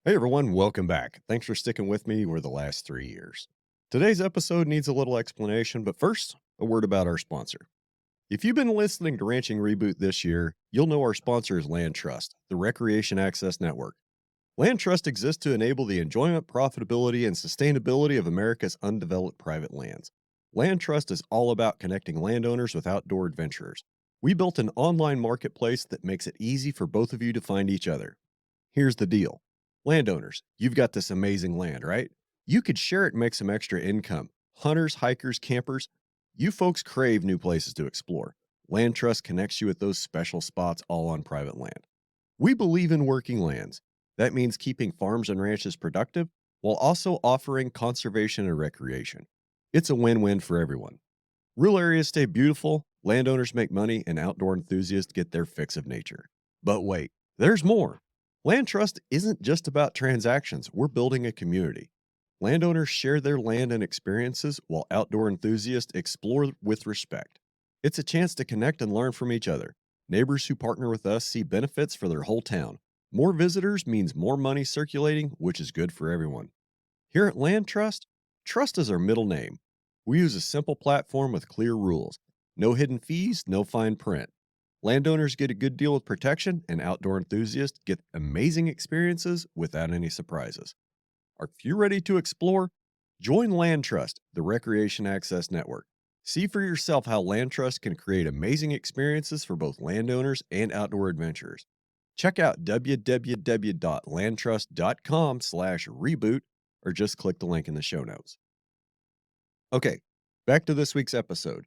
Hey everyone, welcome back. Thanks for sticking with me over the last 3 years. Today's episode needs a little explanation, but first, a word about our sponsor. If you've been listening to Ranching Reboot this year, you'll know our sponsor is LandTrust, the Recreation Access Network. LandTrust exists to enable the enjoyment, profitability, and sustainability of America's undeveloped private lands. LandTrust is all about connecting landowners with outdoor adventurers. We built an online marketplace that makes it easy for both of you to find each other. Here's the deal. Landowners, you've got this amazing land, right? You could share it and make some extra income. Hunters, hikers, campers, you folks crave new places to explore. Land Trust connects you with those special spots all on private land. We believe in working lands. That means keeping farms and ranches productive while also offering conservation and recreation. It's a win win for everyone. Rural areas stay beautiful, landowners make money, and outdoor enthusiasts get their fix of nature. But wait, there's more. Land trust isn't just about transactions, we're building a community. Landowners share their land and experiences while outdoor enthusiasts explore with respect. It's a chance to connect and learn from each other. Neighbors who partner with us see benefits for their whole town. More visitors means more money circulating, which is good for everyone. Here at Land Trust, trust is our middle name. We use a simple platform with clear rules. No hidden fees, no fine print. Landowners get a good deal with protection, and outdoor enthusiasts get amazing experiences without any surprises. Are you ready to explore? Join Land Trust, the Recreation Access Network. See for yourself how Land Trust can create amazing experiences for both landowners and outdoor adventurers. Check out www.landtrust.com/reboot or just click the link in the show notes. Okay, back to this week's episode.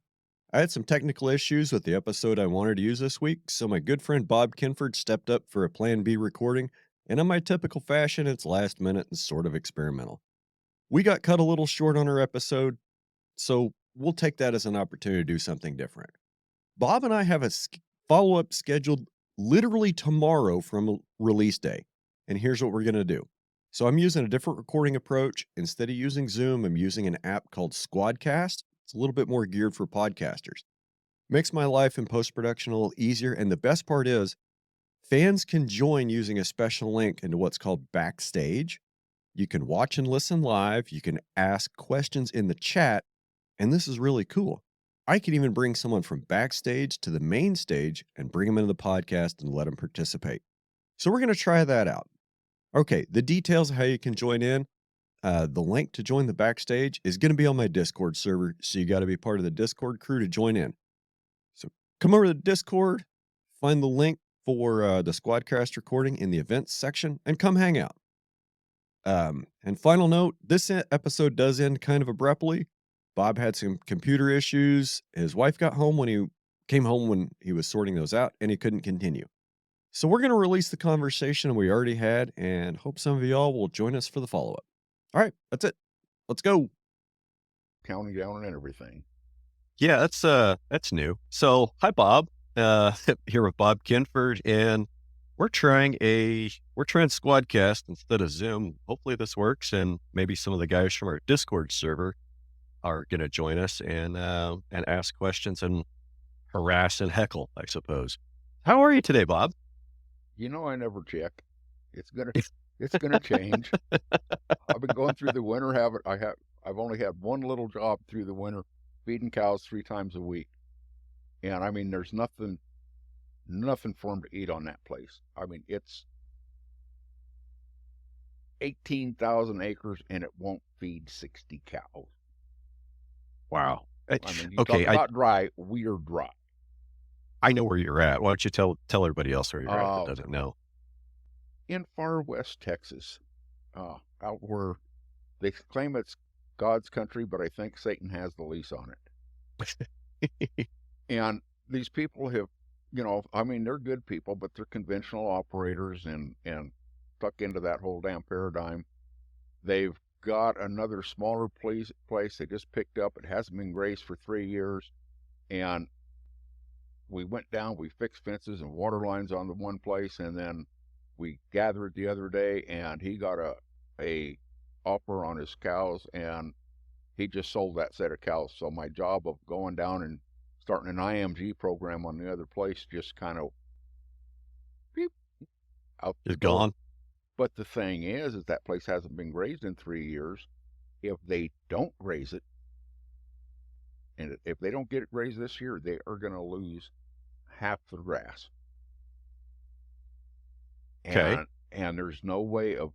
I had some technical issues with the episode I wanted to use this week, so my good friend Bob Kinford stepped up for a Plan B recording, and in my typical fashion, it's last minute and sort of experimental. We got cut a little short on our episode, so we'll take that as an opportunity to do something different. Bob and I have a follow up scheduled literally tomorrow from release day, and here's what we're going to do. So I'm using a different recording approach. Instead of using Zoom, I'm using an app called SquadCast. It's a little bit more geared for podcasters. Makes my life in post production a little easier. And the best part is, fans can join using a special link into what's called Backstage. You can watch and listen live. You can ask questions in the chat. And this is really cool. I can even bring someone from backstage to the main stage and bring them into the podcast and let them participate. So we're going to try that out. Okay, the details of how you can join in. The link to join the backstage is going to be on my Discord server, so you got to be part of the Discord crew to join in. So come over to the Discord, find the link for the Squadcast recording in the events section, and come hang out. And final note, this episode does end kind of abruptly. Bob had some computer issues. His wife got home when he came home when he was sorting those out, and he couldn't continue. So we're going to release the conversation we already had and hope some of y'all will join us for the follow-up. All right, that's it. Let's go. Counting down and everything. Yeah, that's new. So, hi Bob. Here with Bob Kinford, and we're trying Squadcast instead of Zoom. Hopefully this works, and maybe some of the guys from our Discord server are going to join us and ask questions and harass and heckle, I suppose. How are you today, Bob? I never check. It's gonna change. I've been going through the winter. I've only had one little job through the winter, feeding cows 3 times a week, and I mean, there's nothing for them to eat on that place. I mean, it's 18,000 acres, and it won't feed 60 cows. Wow. I mean, you Okay, talk about dry. We are dry. I know where you're at. Why don't you tell everybody else where you're at that Uh, doesn't know? in far west Texas, out where they claim it's God's country, but I think Satan has the lease on it. And these people have, I mean, they're good people, but they're conventional operators and stuck into that whole damn paradigm. They've got another smaller place they just picked up. It hasn't been grazed for 3 years. And we went down, we fixed fences and water lines on the one place, and then we gathered the other day, and he got a offer on his cows, and he just sold that set of cows. So my job of going down and starting an IMG program on the other place just kind of beep, out the Is door. gone. But the thing is that place hasn't been grazed in 3 years. If they don't graze it, and if they don't get it grazed this year, they are going to lose half the grass. Okay. And there's no way of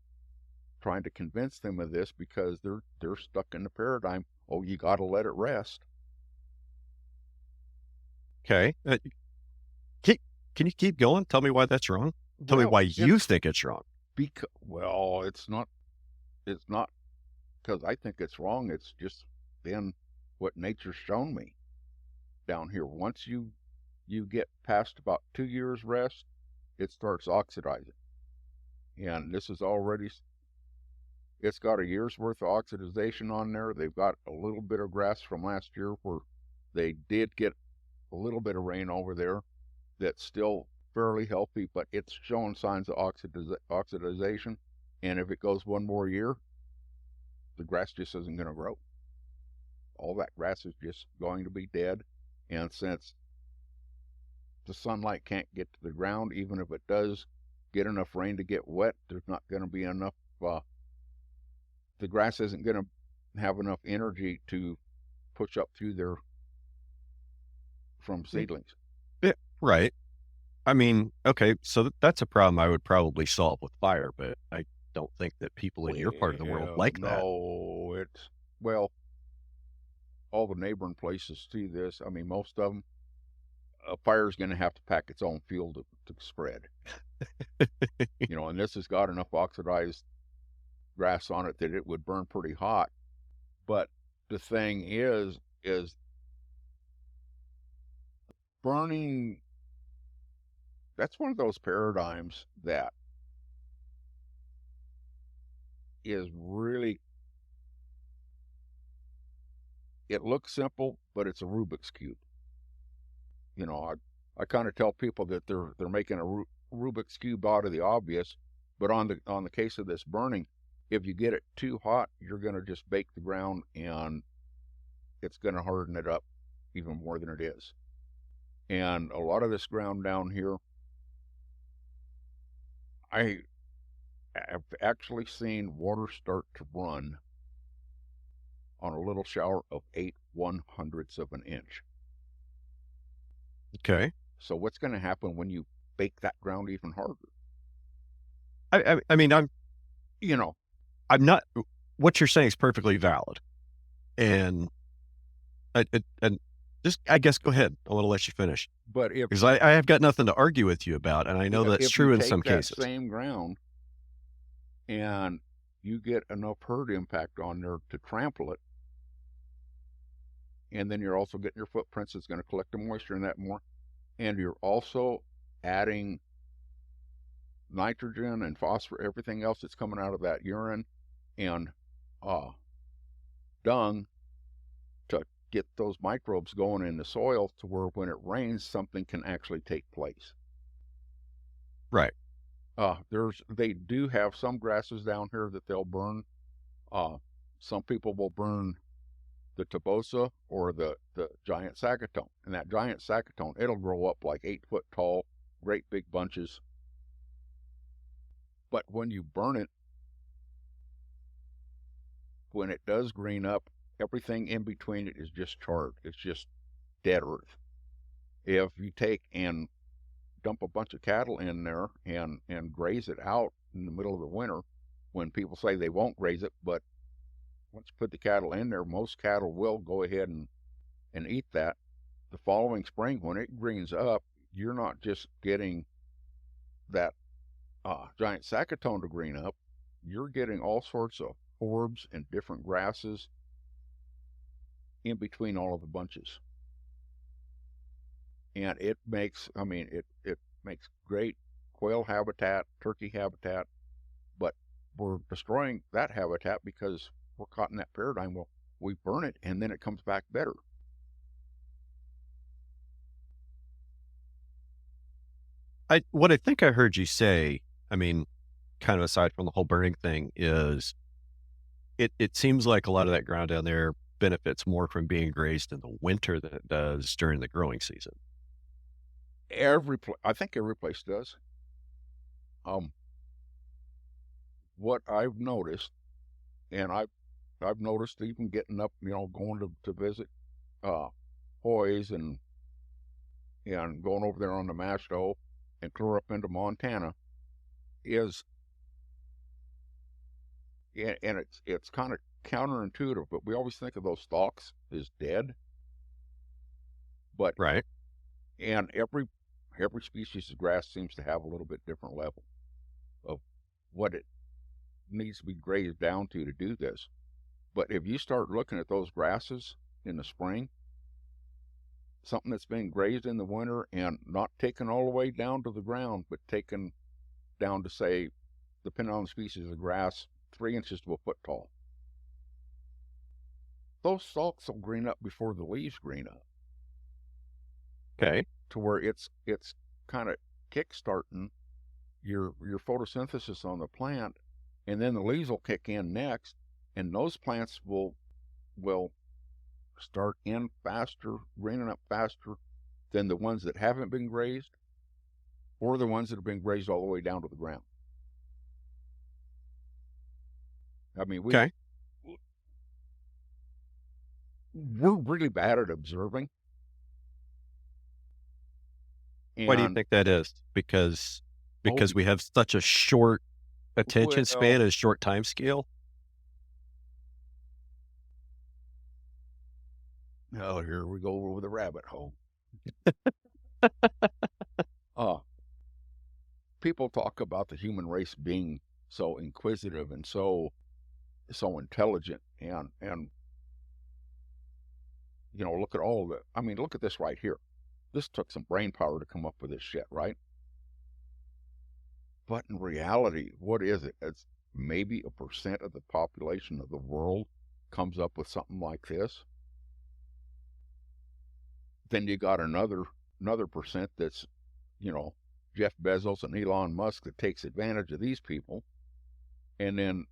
trying to convince them of this because they're stuck in the paradigm. Oh, you got to let it rest. Okay. Can you keep going? Tell me why that's wrong. Tell me Well, why you think it's wrong. it's not because I think it's wrong. It's just then what nature's shown me down here. Once you get past about 2 years rest, it starts oxidizing. And this is already, it's got a year's worth of oxidization on there. They've got a little bit of grass from last year where they did get a little bit of rain over there that's still fairly healthy, but it's showing signs of oxidization. And if it goes one more year, the grass just isn't going to grow. All that grass is just going to be dead. And since the sunlight can't get to the ground, even if it does get enough rain to get wet, there's not going to be enough, the grass isn't going to have enough energy to push up through there from seedlings. Yeah, right. I mean, okay, so that's a problem I would probably solve with fire, but I don't think that people in your part of the world like that. No, well, all the neighboring places see this. I mean, most of them, a fire's going to have to pack its own fuel to spread. And this has got enough oxidized grass on it that it would burn pretty hot. But the thing is burning, that's one of those paradigms that is really, it looks simple, but it's a Rubik's Cube. I kind of tell people that they're making a Rubik's Cube out of the obvious, but on the case of this burning, if you get it too hot, you're going to just bake the ground and it's going to harden it up even more than it is. And a lot of this ground down here, I have actually seen water start to run on a little shower of 8/100ths of an inch. Okay. So what's going to happen when you bake that ground even harder? I mean, I'm not. What you're saying is perfectly valid, and just I guess go ahead. I want to let you finish, But because I have got nothing to argue with you about, and I know that's true in some cases. If you take that same ground and you get enough herd impact on there to trample it, and then you're also getting your footprints, it's going to collect the moisture in that more, and you're also adding nitrogen and phosphorus, everything else that's coming out of that urine and dung to get those microbes going in the soil to where when it rains, something can actually take place. Right. They do have some grasses down here that they'll burn. Some people will burn the tabosa or the giant saccatone. And that giant saccatone, it'll grow up like 8 foot tall, great big bunches. But when you burn it, when it does green up, everything in between it is just charred. It's just dead earth. If you take and dump a bunch of cattle in there and graze it out in the middle of the winter, when people say they won't graze it, but once you put the cattle in there, most cattle will go ahead and eat that. The following spring, when it greens up, you're not just getting that giant saccatone to green up, you're getting all sorts of forbs and different grasses in between all of the bunches. And it makes, it makes great quail habitat, turkey habitat, but we're destroying that habitat because we're caught in that paradigm. Well, we burn it and then it comes back better. What I think I heard you say, kind of aside from the whole burning thing, is it seems like a lot of that ground down there benefits more from being grazed in the winter than it does during the growing season. I think every place does. what I've noticed, and I've noticed even getting up, going to visit Hoy's and going over there on the Masto and clear up into Montana, is, and it's kind of counterintuitive, but we always think of those stalks as dead. But Right. and every species of grass seems to have a little bit different level of what it needs to be grazed down to do this. But if you start looking at those grasses in the spring, something that's being grazed in the winter and not taken all the way down to the ground, but taken down to, say, depending on the species of grass, 3 inches to a foot tall, those stalks will green up before the leaves green up, Okay. to where it's kind of kick-starting your photosynthesis on the plant, and then the leaves will kick in next, and those plants will start in faster, greening up faster than the ones that haven't been grazed, or the ones that have been grazed all the way down to the ground. I mean, Okay. we're really bad at observing. Why do you And think that is? Because we have such a short attention span and a short time scale? Oh, here we go over the rabbit hole. People talk about the human race being so inquisitive and so intelligent, and look at look at this right here. This took some brain power to come up with this shit, right? But in reality, what is it? It's maybe 1% of the population of the world comes up with something like this. Then you got another percent that's, Jeff Bezos and Elon Musk that takes advantage of these people. And then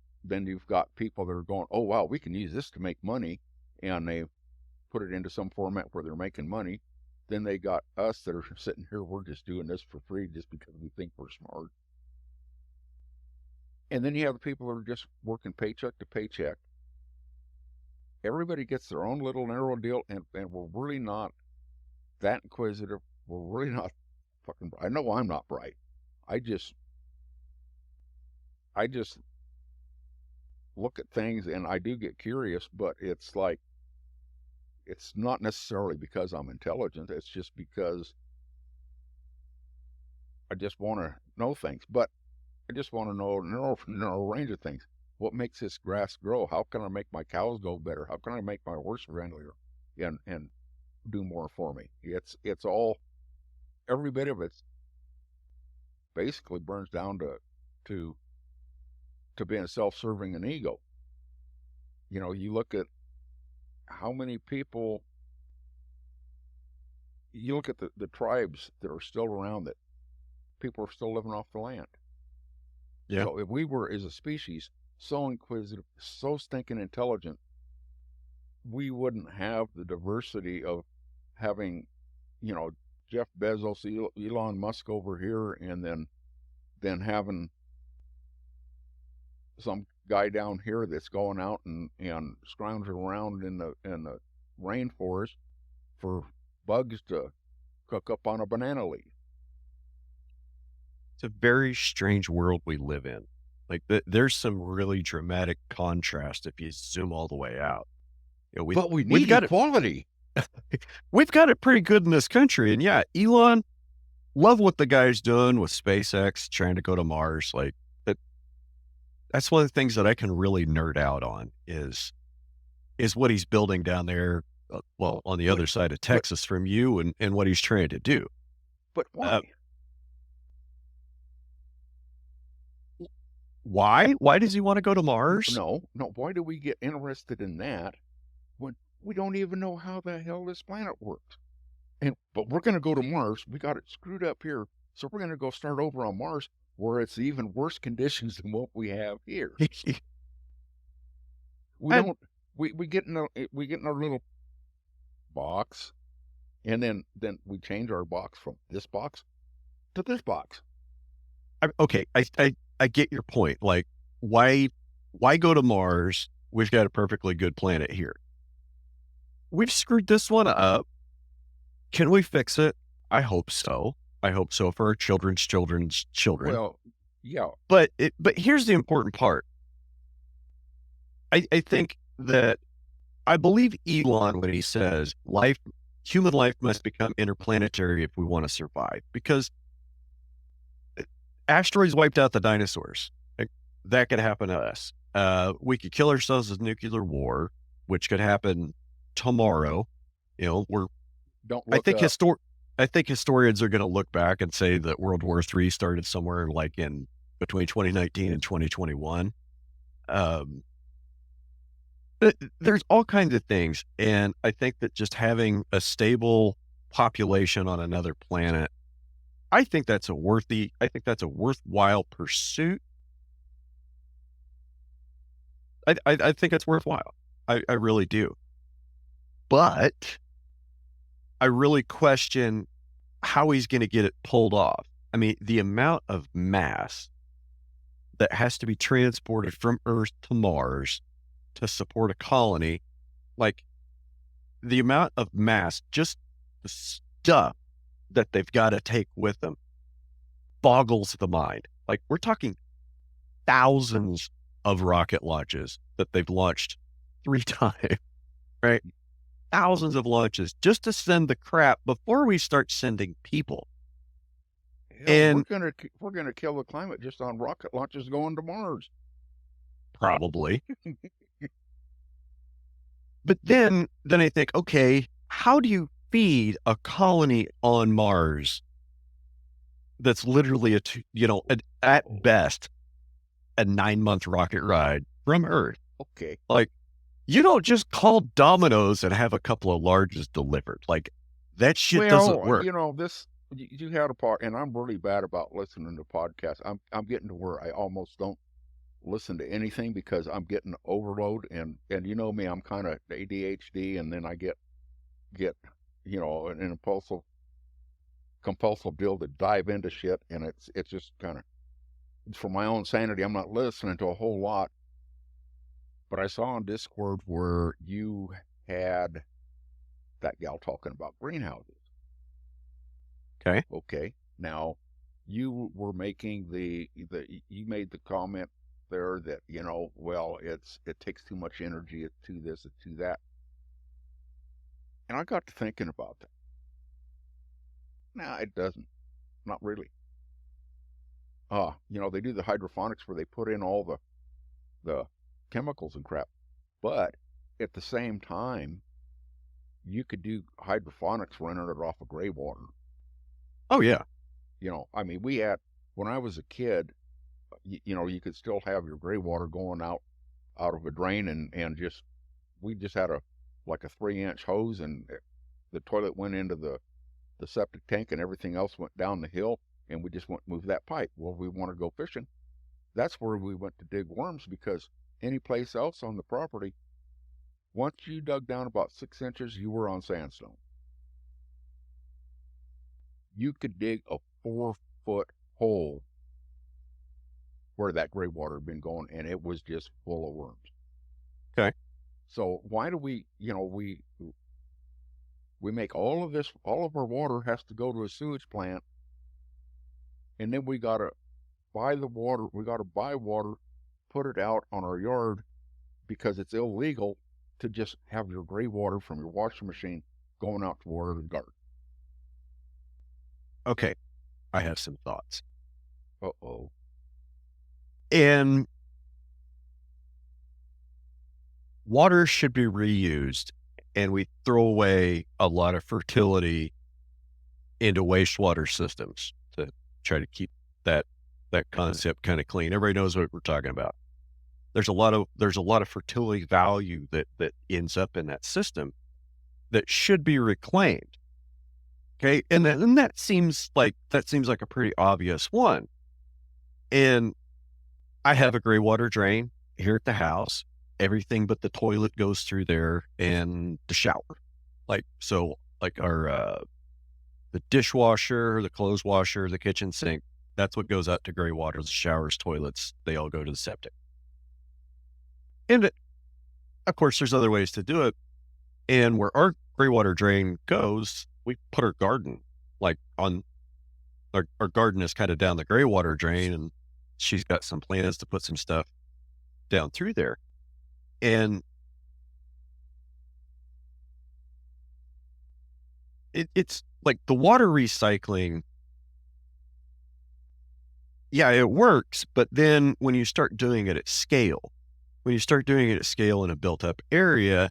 you've got people that are going, oh, wow, we can use this to make money. And they put it into some format where they're making money. Then they got us that are sitting here, we're just doing this for free just because we think we're smart. And then you have the people that are just working paycheck to paycheck. Everybody gets their own little narrow deal, and we're really not that inquisitive. We're really not fucking bright. I know I'm not bright. I just look at things and I do get curious, but it's like, it's not necessarily because I'm intelligent. It's just because I just want to know things. But I just want to know a range of things. What makes this grass grow? How can I make my cows go better? How can I make my horse friendlier and do more for me? It's all, every bit of it basically burns down to being self-serving and ego. You look at how many people, you look at the tribes that are still around, that people are still living off the land. Yeah. So if we were, as a species, so inquisitive, so stinking intelligent, we wouldn't have the diversity of having, Jeff Bezos, Elon Musk over here, and then having some guy down here that's going out and scrounging around in the rainforest for bugs to cook up on a banana leaf. It's a very strange world we live in. Like, there's some really dramatic contrast if you zoom all the way out. But we we've need got equality. We've got it pretty good in this country. And yeah, Elon, love what the guy's doing with SpaceX, trying to go to Mars. Like, that's one of the things that I can really nerd out on is what he's building down there, on the other side of Texas from you, and what he's trying to do. But why? Why? Why does he want to go to Mars? No. Why do we get interested in that when we don't even know how the hell this planet works? But we're going to go to Mars. We got it screwed up here, so we're going to go start over on Mars, where it's even worse conditions than what we have here. We get in our little box, and then we change our box from this box to this box. Okay, I get your point. Like, why go to Mars? We've got a perfectly good planet here. We've screwed this one up. Can we fix it? I hope so. I hope so for our children's children's children. Well, yeah. But here's the important part. I think that I believe Elon when he says human life must become interplanetary if we want to survive, because asteroids wiped out the dinosaurs. Like, that could happen to us. We could kill ourselves with nuclear war, which could happen tomorrow. Don't I look think up. I think historians are going to look back and say that World War III started somewhere like in between 2019 and 2021. But there's all kinds of things, and I think that just having a stable population on another planet, I think that's a worthwhile pursuit. I think it's worthwhile. I really do. But I really question how he's going to get it pulled off. I mean, the amount of mass that has to be transported from Earth to Mars to support a colony, like the amount of mass, just the stuff that they've got to take with them boggles the mind. Like, we're talking thousands of rocket launches that they've launched 3 times, right? Thousands of launches just to send the crap before we start sending people. Hell, And we're gonna kill the climate just on rocket launches going to Mars. probably. But then I think, okay, how do you feed a colony on Mars that's literally at best a 9-month rocket ride from Earth? Okay. Like, you don't just call Domino's and have a couple of larges delivered. Like, that shit doesn't work. You had a part, and I'm really bad about listening to podcasts. I'm getting to where I almost don't listen to anything because I'm getting overload, and you know me, I'm kind of ADHD, and then I get an compulsive deal to dive into shit, and it's just kind of, for my own sanity, I'm not listening to a whole lot. But I saw on Discord where you had that gal talking about greenhouses. Okay. Now, you were making you made the comment there that, well, it takes too much energy to this, to that. And I got to thinking about that. Nah, it doesn't. Not really. They do the hydroponics where they put in all the chemicals and crap. But at the same time, you could do hydroponics running it off of gray water. Oh, yeah. I mean, when I was a kid, you could still have your gray water going out of a drain, and we just had a 3-inch hose, and the toilet went into the septic tank, and everything else went down the hill, and we just went move that pipe. Well, we want to go fishing. That's where we went to dig worms, because any place else on the property, once you dug down about 6 inches, you were on sandstone. You could dig a 4-foot hole where that gray water had been going, and it was just full of worms. Okay. So why do we make all of our water has to go to a sewage plant, and then we got to buy water, put it out on our yard, because it's illegal to just have your gray water from your washing machine going out to water the garden. Okay. I have some thoughts. Uh-oh. And water should be reused, and we throw away a lot of fertility into wastewater systems to try to keep that concept kind of clean. Everybody knows what we're talking about. There's a lot of fertility value that ends up in that system that should be reclaimed. Okay, and that seems like a pretty obvious one. And I have a gray water drain here at the house. Everything but the toilet goes through there, and the shower. Like our the dishwasher, the clothes washer, the kitchen sink, that's what goes out to gray water. The showers, toilets, they all go to the septic. And of course, there's other ways to do it. And where our gray water drain goes, we put our garden like on our garden is kind of down the gray water drain, and she's got some plans to put some stuff down through there. And it's like the water recycling. Yeah, it works. But then when you start doing it at scale, in a built up area,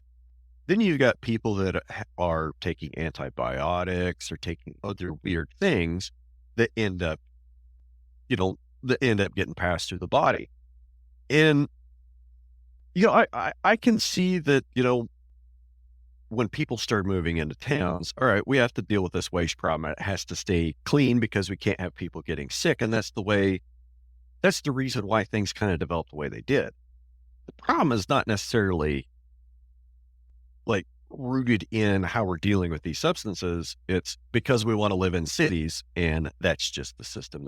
then you've got people that are taking antibiotics or taking other weird things that end up, getting passed through the body. And, I can see that, when people start moving into towns, all right, we have to deal with this waste problem. It has to stay clean because we can't have people getting sick. And that's the reason why things kind of developed the way they did. The problem is not necessarily like rooted in how we're dealing with these substances. It's because we want to live in cities, and that's just the system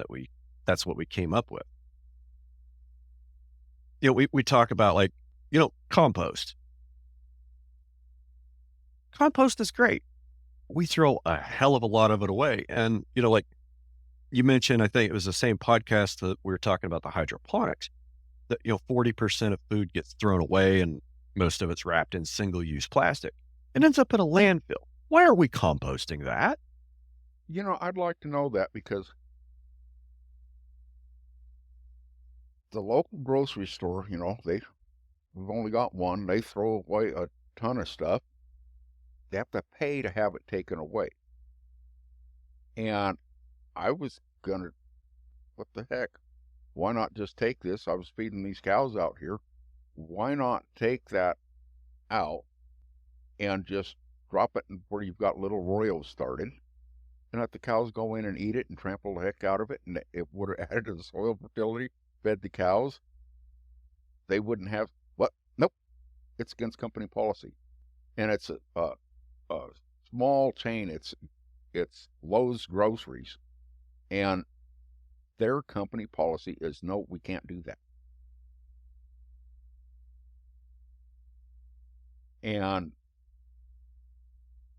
that's what we came up with. We talk about compost. Compost is great. We throw a hell of a lot of it away. And, like you mentioned, I think it was the same podcast that we were talking about the hydroponics, that, 40% of food gets thrown away and most of it's wrapped in single-use plastic. It ends up in a landfill. Why are we composting that? I'd like to know that, because the local grocery store, we've only got one. They throw away a ton of stuff. They have to pay to have it taken away. And I was gonna, what the heck? Why not just take this? I was feeding these cows out here. Why not take that out and just drop it in where you've got little royals started, and let the cows go in and eat it and trample the heck out of it, and it would have added to the soil fertility, fed the cows. They wouldn't have what? Nope. It's against company policy. And it's a small chain. It's Lowe's Groceries, and their company policy is no, we can't do that. And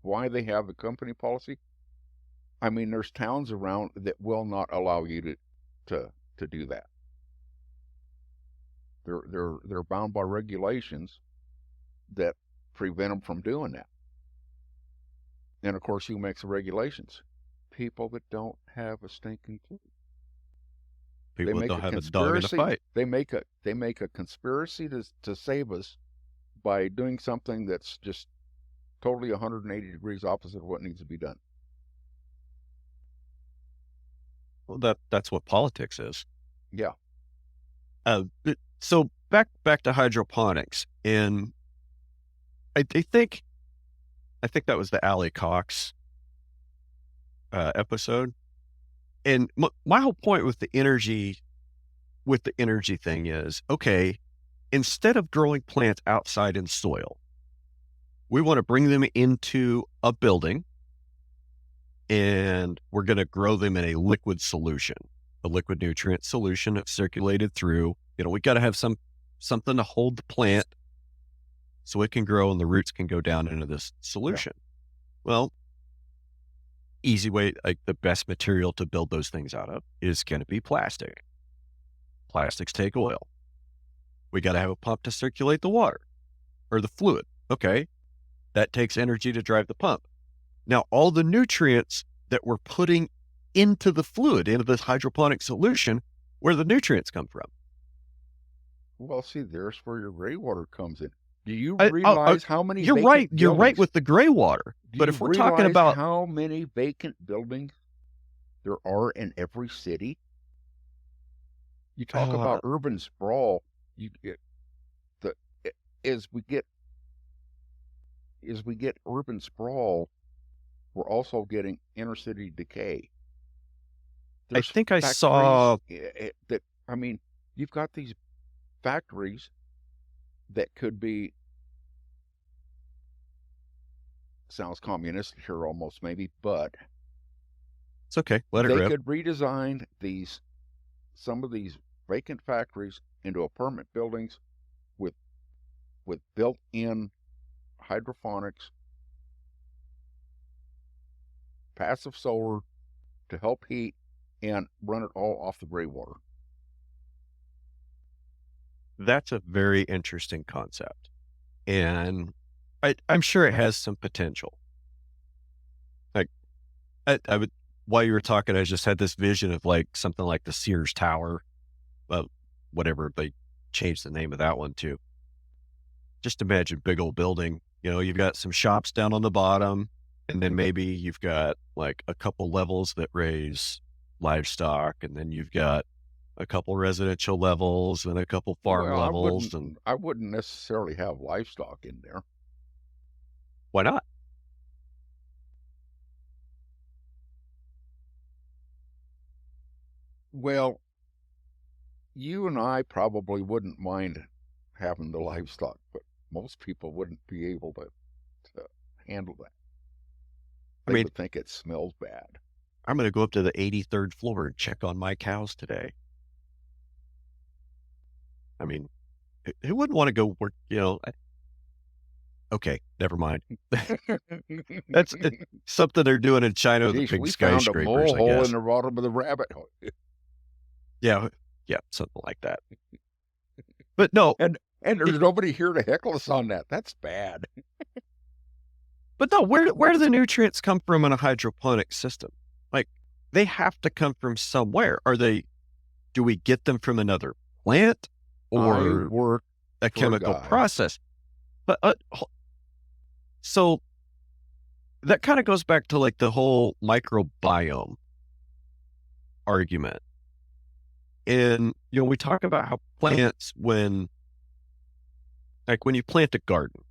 why they have the company policy? I mean, there's towns around that will not allow you to do that. They're bound by regulations that prevent them from doing that. And of course, who makes the regulations? People that don't have a stinking clue. People that don't have a dog in a fight. They make a conspiracy to save us by doing something that's just totally 180 degrees opposite of what needs to be done. Well, that's what politics is. Yeah. So back to hydroponics, and I think that was the Allie Cox episode. And my whole point with the energy thing is, okay, instead of growing plants outside in soil, we want to bring them into a building, and we're going to grow them in a liquid solution, a liquid nutrient solution that's circulated through. We got to have something to hold the plant so it can grow and the roots can go down into this solution. Yeah. Well, easy way, like the best material to build those things out of is going to be plastic. Plastics take oil. We got to have a pump to circulate the water or the fluid. Okay. That takes energy to drive the pump. Now, all the nutrients that we're putting into the fluid, into this hydroponic solution, where the nutrients come from. Well, see, there's where your gray water comes in. Do you realize how many? You're right. You're right with the gray water. But if we're talking about how many vacant buildings there are in every city, you talk about urban sprawl. As we get urban sprawl, we're also getting inner city decay. I think I saw that. I mean, you've got these factories that could be, sounds communist here almost maybe, but it's okay. Let it rip. They could redesign some of these vacant factories into apartment buildings with with built-in hydroponics, passive solar to help heat, and run it all off the gray water. That's a very interesting concept. And I'm sure it has some potential. Like I would, while you were talking, I just had this vision of like something like the Sears Tower, whatever they changed the name of that one to. Just imagine big old building, you've got some shops down on the bottom, and then maybe you've got like a couple levels that raise livestock, and then you've got a couple residential levels and a couple farm Well, levels. And I wouldn't necessarily have livestock in there. why not? Well, you and I probably wouldn't mind having the livestock, but most people wouldn't be able to handle that. I They mean, would think it smells bad. I'm going to go up to the 83rd floor and check on my cows today. I mean, who wouldn't want to go work, okay, never mind. That's something they're doing in China with the Geez, big we found a skyscrapers, I mole hole guess. in the bottom of the rabbit hole. Yeah, something like that. But no, And there's nobody here to heckle us on that. That's bad. but no, where do the nutrients come from in a hydroponic system? Like, they have to come from somewhere. Do we get them from another plant I or work a for a chemical guy. process? But so that kind of goes back to like the whole microbiome argument. And, we talk about how plants, when you plant a garden,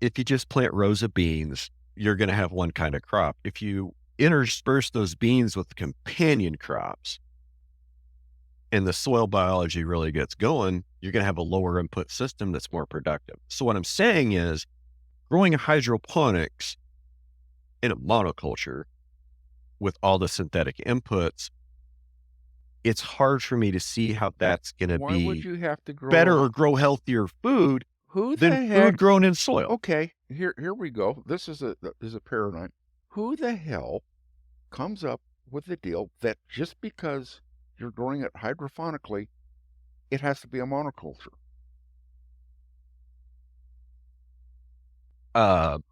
if you just plant rows of beans, you're going to have one kind of crop. If you intersperse those beans with companion crops and the soil biology really gets going, you're going to have a lower input system that's more productive. So what I'm saying is, growing hydroponics in a monoculture with all the synthetic inputs, it's hard for me to see how that's going to Why would be you have to grow better or grow healthier food Who than the food heck? grown in soil. Okay, here we go. This is a paradigm. Who the hell comes up with the deal that just because you're growing it hydrophonically, it has to be a monoculture?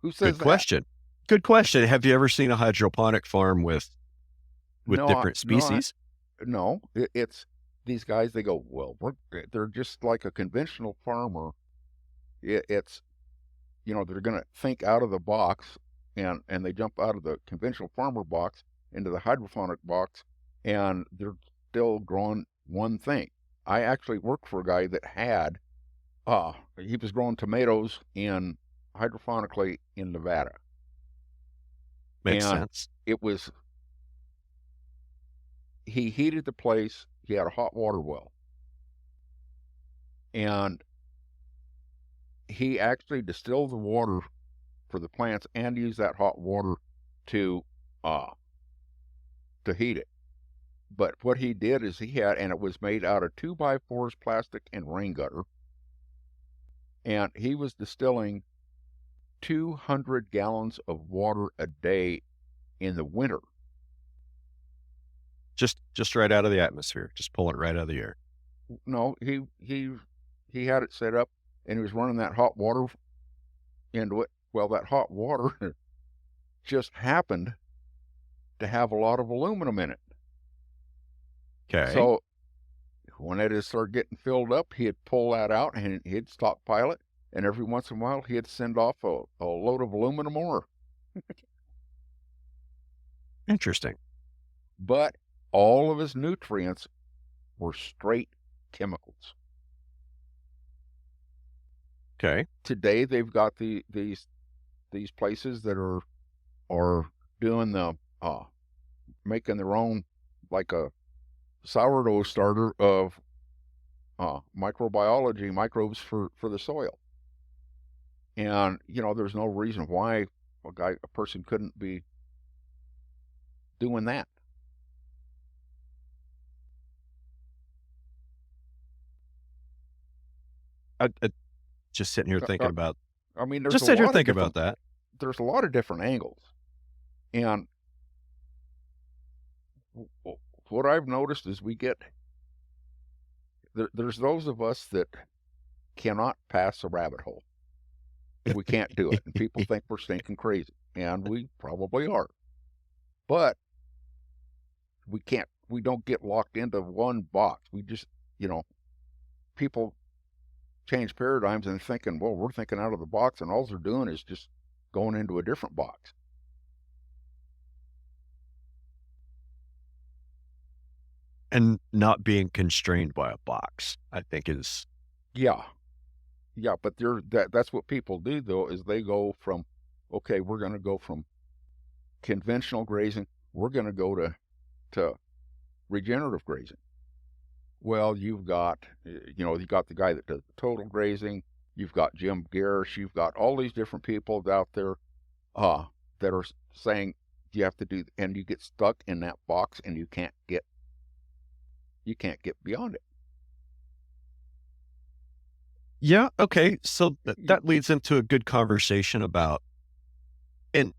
Who says Good question. Good question. Have you ever seen a hydroponic farm with No, different species? No, it's these guys. They go, well, they're just like a conventional farmer. It's they're going to think out of the box, and they jump out of the conventional farmer box into the hydroponic box, and they're still growing one thing. I actually worked for a guy that had he was growing tomatoes in hydrophonically in Nevada. Makes And sense. it was, he heated the place. He had a hot water well, and he actually distilled the water for the plants and used that hot water to heat it. But what he did is and it was made out of 2x4s plastic and rain gutter, and he was distilling 200 gallons of water a day in the winter. Just right out of the atmosphere. Just pull it right out of the air. No, he had it set up, and he was running that hot water into it. Well, that hot water just happened to have a lot of aluminum in it. Okay. So when it had started getting filled up, he'd pull that out and he'd stockpile it, and every once in a while he'd send off a load of aluminum ore. Interesting. But all of his nutrients were straight chemicals. Okay. Today they've got these places that are doing the making their own, like a sourdough starter of microbiology, microbes for the soil. And there's no reason why a person couldn't be doing that. just sitting here thinking about, I mean, there's just a sitting here lot of thinking about different, that. there's a lot of different angles. And what I've noticed is there's those of us that cannot pass a rabbit hole. We can't do it. And people think we're stinking crazy. And we probably are. But we don't get locked into one box. We just, people change paradigms and thinking, well, we're thinking out of the box, and all they're doing is just going into a different box. And not being constrained by a box, I think is. Yeah. Yeah, but that's what people do, though, is they go from, okay, we're going to go from conventional grazing, we're going to go to regenerative grazing. Well, you've got the guy that does the total grazing, you've got Jim Garrish, you've got all these different people out there that are saying you have to do, and you get stuck in that box and you can't get beyond it. Yeah. Okay. So that leads into a good conversation about, and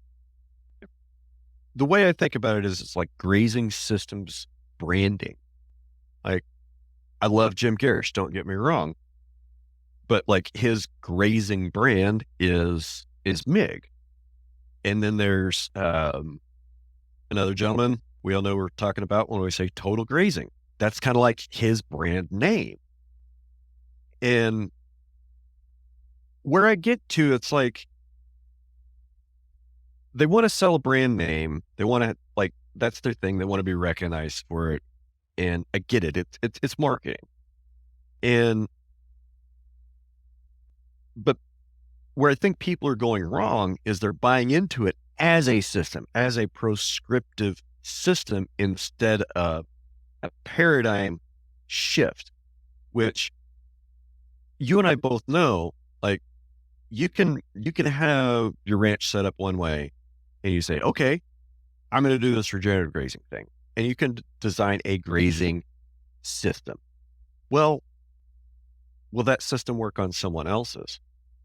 the way I think about it is it's like grazing systems branding. Like, I love Jim Garrish, don't get me wrong, but like his grazing brand is MIG. And then there's another gentleman we all know we're talking about when we say total grazing. That's kind of like his brand name. And where I get to, it's like they want to sell a brand name. They want to, like, that's their thing. They want to be recognized for it. And I get it. It's marketing. But where I think people are going wrong is they're buying into it as a system, as a prescriptive system, instead of a paradigm shift, which you and I both know, like, you can have your ranch set up one way and you say, okay, I'm going to do this regenerative grazing thing. And you can design a grazing system. Well, will that system work on someone else's?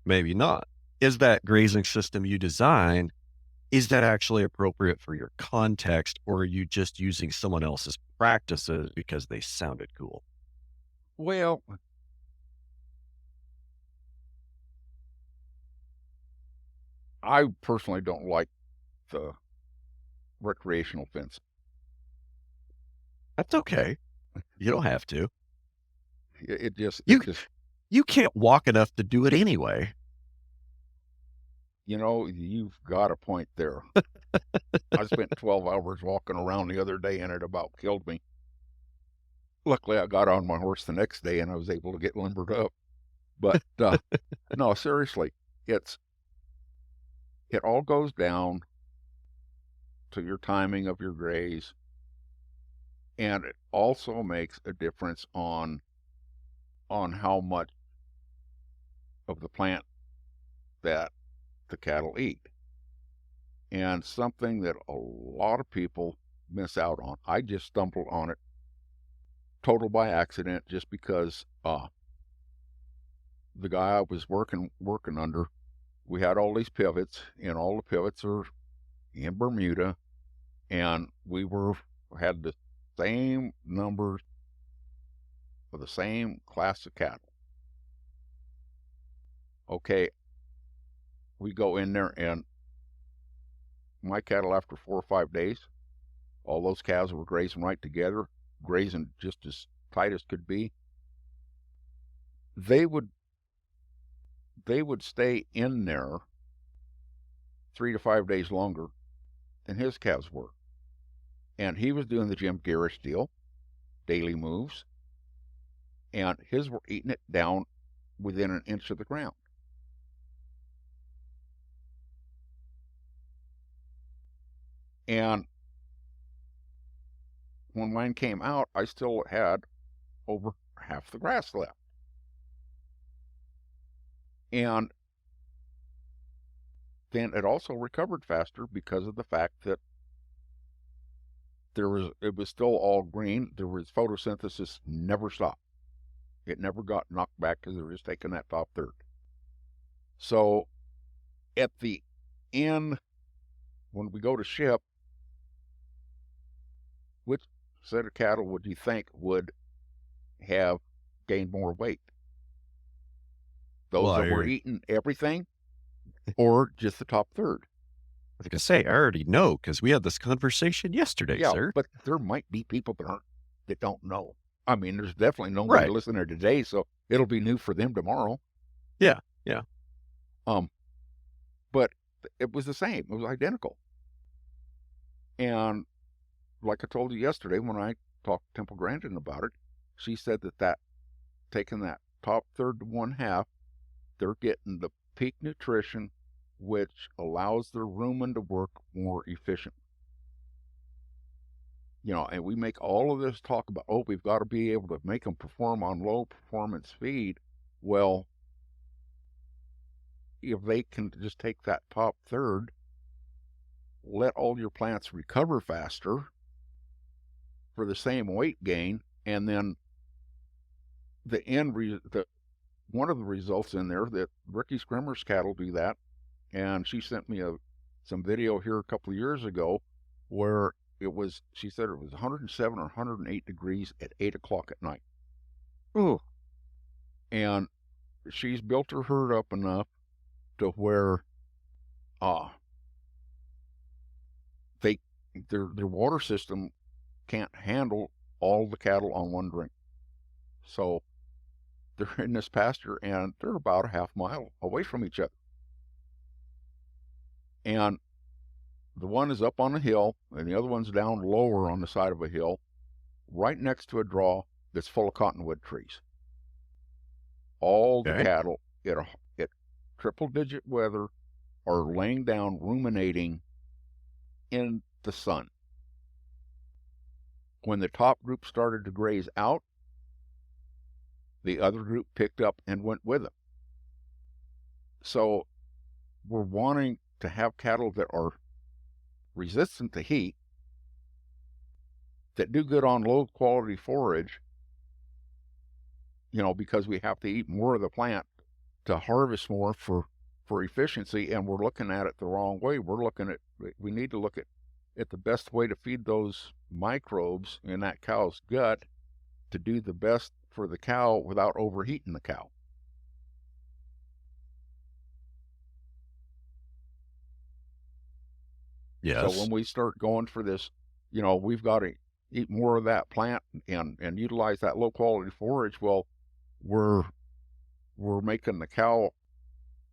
Maybe not. Is that grazing system you design, is that actually appropriate for your context, or are you just using someone else's practices because they sounded cool? Well, I personally don't like the recreational fence. That's okay. You don't have to. You can't walk enough to do it anyway. You've got a point there. I spent 12 hours walking around the other day and it about killed me. Luckily, I got on my horse the next day and I was able to get limbered up. But no, seriously, it all goes down to your timing of your graze. And it also makes a difference on how much of the plant that the cattle eat. And something that a lot of people miss out on. I just stumbled on it total by accident, just because the guy I was working under, we had all these pivots, and all the pivots are in Bermuda, and we had the same numbers for the same class of cattle. Okay, we go in there, and my cattle, after 4 or 5 days, all those calves were grazing right together, grazing just as tight as could be. They would stay in there 3 to 5 days longer than his calves were. And he was doing the Jim Garrish deal, daily moves, and his were eating it down within an inch of the ground. And when mine came out, I still had over half the grass left. And then it also recovered faster because of the fact that it was still all green. There was photosynthesis never stopped. It never got knocked back because they were just taking that top third. So at the end, when we go to ship, which set of cattle would you think would have gained more weight? Well, Those that were eating everything, or just the top third? I was gonna say, I already know because we had this conversation yesterday, Yeah, sir. but there might be people that don't know. I mean, there's definitely nobody Right. listening today, so it'll be new for them tomorrow. Yeah. Yeah. Um, but it was the same. It was identical. And like I told you yesterday when I talked to Temple Grandin about it, she said that taking that top third to one half, they're getting the peak nutrition, which allows their rumen to work more efficient. And we make all of this talk about, oh, we've got to be able to make them perform on low performance feed. Well, if they can just take that top third, let all your plants recover faster for the same weight gain, and then one of the results in there that Ricky Scrimmer's cattle do that, and she sent me some video here a couple of years ago where she said it was 107 or 108 degrees at 8 o'clock at night. Ooh. And she's built her herd up enough to where their water system can't handle all the cattle on one drink. So they're in this pasture and they're about a half mile away from each other. And the one is up on a hill and the other one's down lower on the side of a hill, right next to a draw that's full of cottonwood trees. All the Okay. cattle at triple-digit weather are laying down ruminating in the sun. When the top group started to graze out, the other group picked up and went with them. So we're wanting to have cattle that are resistant to heat, that do good on low quality forage, because we have to eat more of the plant to harvest more for efficiency, and we're looking at it the wrong way. We need to look at the best way to feed those microbes in that cow's gut to do the best for the cow without overheating the cow. Yes. So when we start going for this, we've got to eat more of that plant and utilize that low quality forage. Well, we're making the cow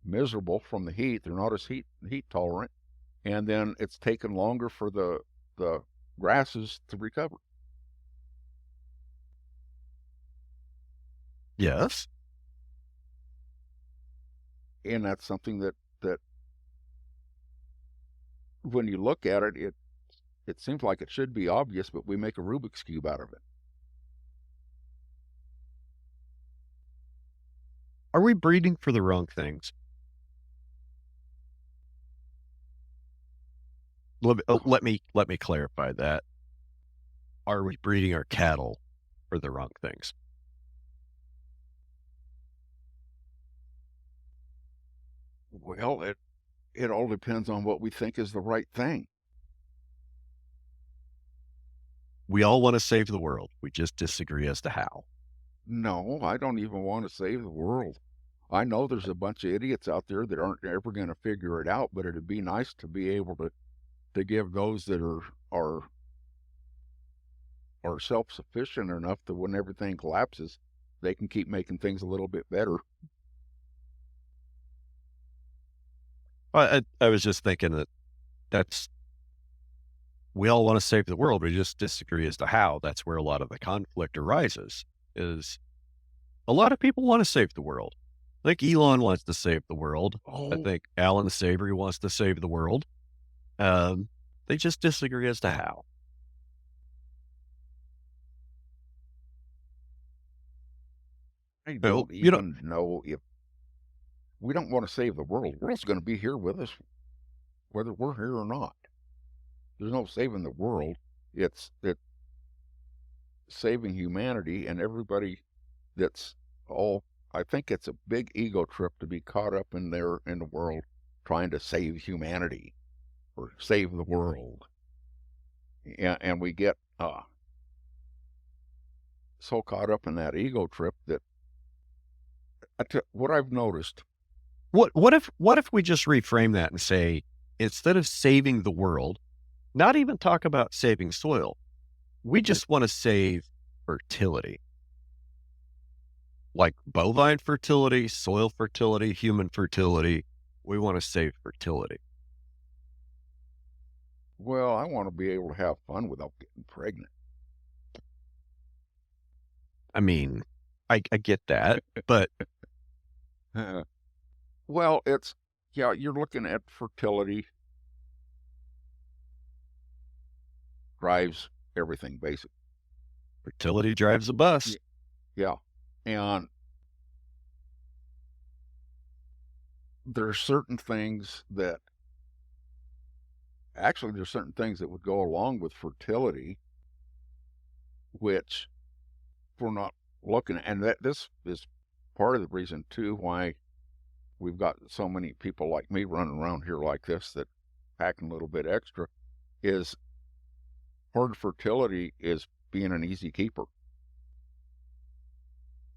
miserable from the heat. They're not as heat tolerant, and then it's taken longer for the grasses to recover. Yes. And that's something that when you look at it, it seems like it should be obvious, but we make a Rubik's Cube out of it. Are we breeding for the wrong things? Let me clarify that. Are we breeding our cattle for the wrong things? Well, it all depends on what we think is the right thing. We all want to save the world. We just disagree as to how. No, I don't even want to save the world. I know there's a bunch of idiots out there that aren't ever going to figure it out, but it'd be nice to be able to give those that are self-sufficient enough that when everything collapses, they can keep making things a little bit better. I was just thinking that's we all want to save the world. We just disagree as to how. That's where a lot of the conflict arises. Is a lot of people want to save the world. I think Elon wants to save the world. I think Alan Savory wants to save the world. They just disagree as to how. I don't even know if we don't want to save the world. The world's going to be here with us, whether we're here or not. There's no saving the world. It's saving humanity and everybody that's all I think it's a big ego trip to be caught up in there in the world trying to save humanity or save the world. And we get so caught up in that ego trip that what I've noticed. What if we just reframe that and say, instead of saving the world, not even talk about saving soil, we just want to save fertility. Like bovine fertility, soil fertility, human fertility. We want to save fertility. Well, I want to be able to have fun without getting pregnant. I mean, I get that, but well, you're looking at fertility drives everything, basically. fertility drives the bus. Yeah. And there's certain things that would go along with fertility, which we're not looking at. And this is part of the reason, too, why we've got so many people like me running around here like this that packing a little bit extra, is part of fertility is being an easy keeper.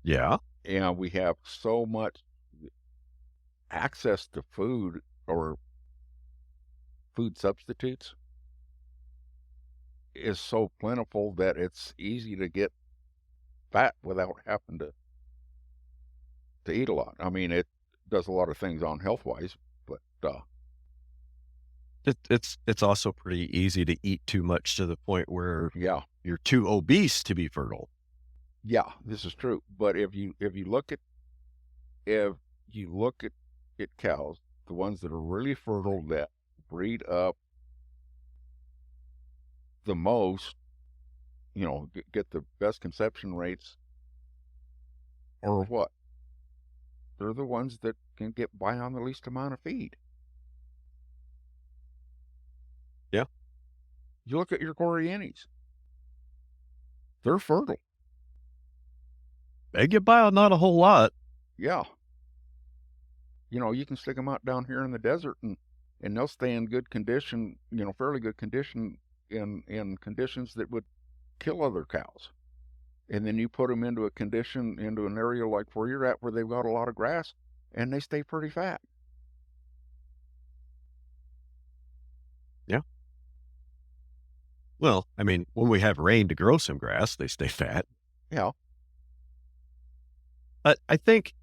Yeah. And we have so much access to food or food substitutes is so plentiful that it's easy to get fat without having to eat a lot. I mean, it does a lot of things on health-wise, but it's also pretty easy to eat too much to the point where yeah, you're too obese to be fertile. Yeah, this is true. But if you look at cows, the ones that are really fertile, that breed up the most, get the best conception rates, or what? They're the ones that can get by on the least amount of feed. Yeah. You look at your Corianis. They're fertile. They get by on not a whole lot. Yeah. You can stick them out down here in the desert and they'll stay in good condition, fairly good condition in conditions that would kill other cows. And then you put them into an area like where you're at, where they've got a lot of grass, and they stay pretty fat. Yeah. Well, I mean, when we have rain to grow some grass, they stay fat. Yeah. I think,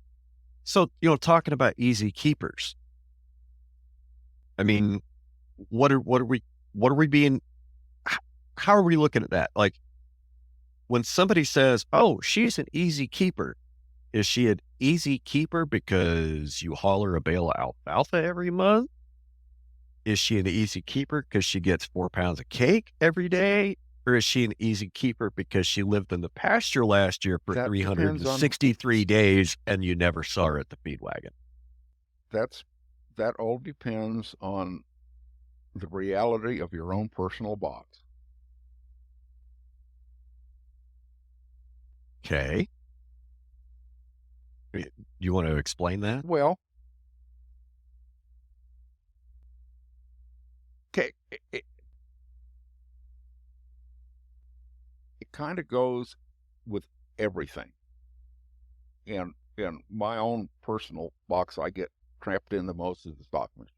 so, talking about easy keepers, I mean, what are we being, how are we looking at that? Like, when somebody says, oh, she's an easy keeper, is she an easy keeper because you haul her a bale of alfalfa every month? Is she an easy keeper because she gets 4 pounds of cake every day? Or is she an easy keeper because she lived in the pasture last year for 363 days and you never saw her at the feed wagon? That all depends on the reality of your own personal box. Okay. You want to explain that? Well, okay, it kind of goes with everything. And in my own personal box, I get trapped in the most of the Stockmanship.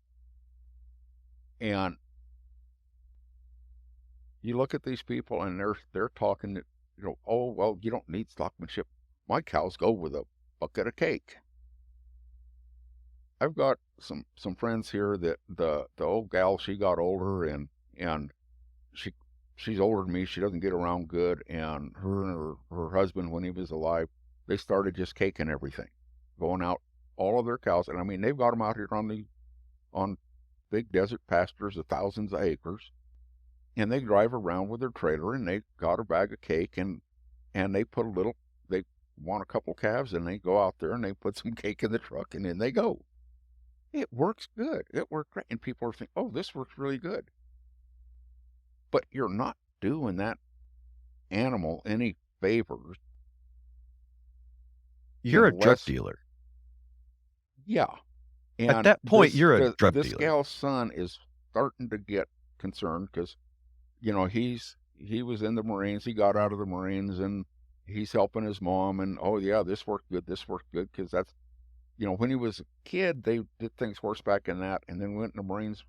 And you look at these people and they're talking that, oh, well, you don't need Stockmanship. My cows go with a bucket of cake. I've got some friends here that the old gal, she got older and she's older than me. She doesn't get around good. And her husband, when he was alive, they started just caking everything, going out all of their cows. And I mean, they've got them out here on big desert pastures of thousands of acres. And they drive around with their trailer and they got a bag of cake and they want a couple calves and they go out there and they put some cake in the truck and then they go. It works good. It worked great. And people are thinking, oh, this works really good. But you're not doing that animal any favors. You're a drug less, dealer. yeah. At And that point, you're a drug this dealer. gal's son is starting to get concerned because, he was in the Marines. He got out of the Marines and he's helping his mom. And, oh, yeah, this worked good. This worked good. Because that's, when he was a kid, they did things horseback and that, and then went in the Marines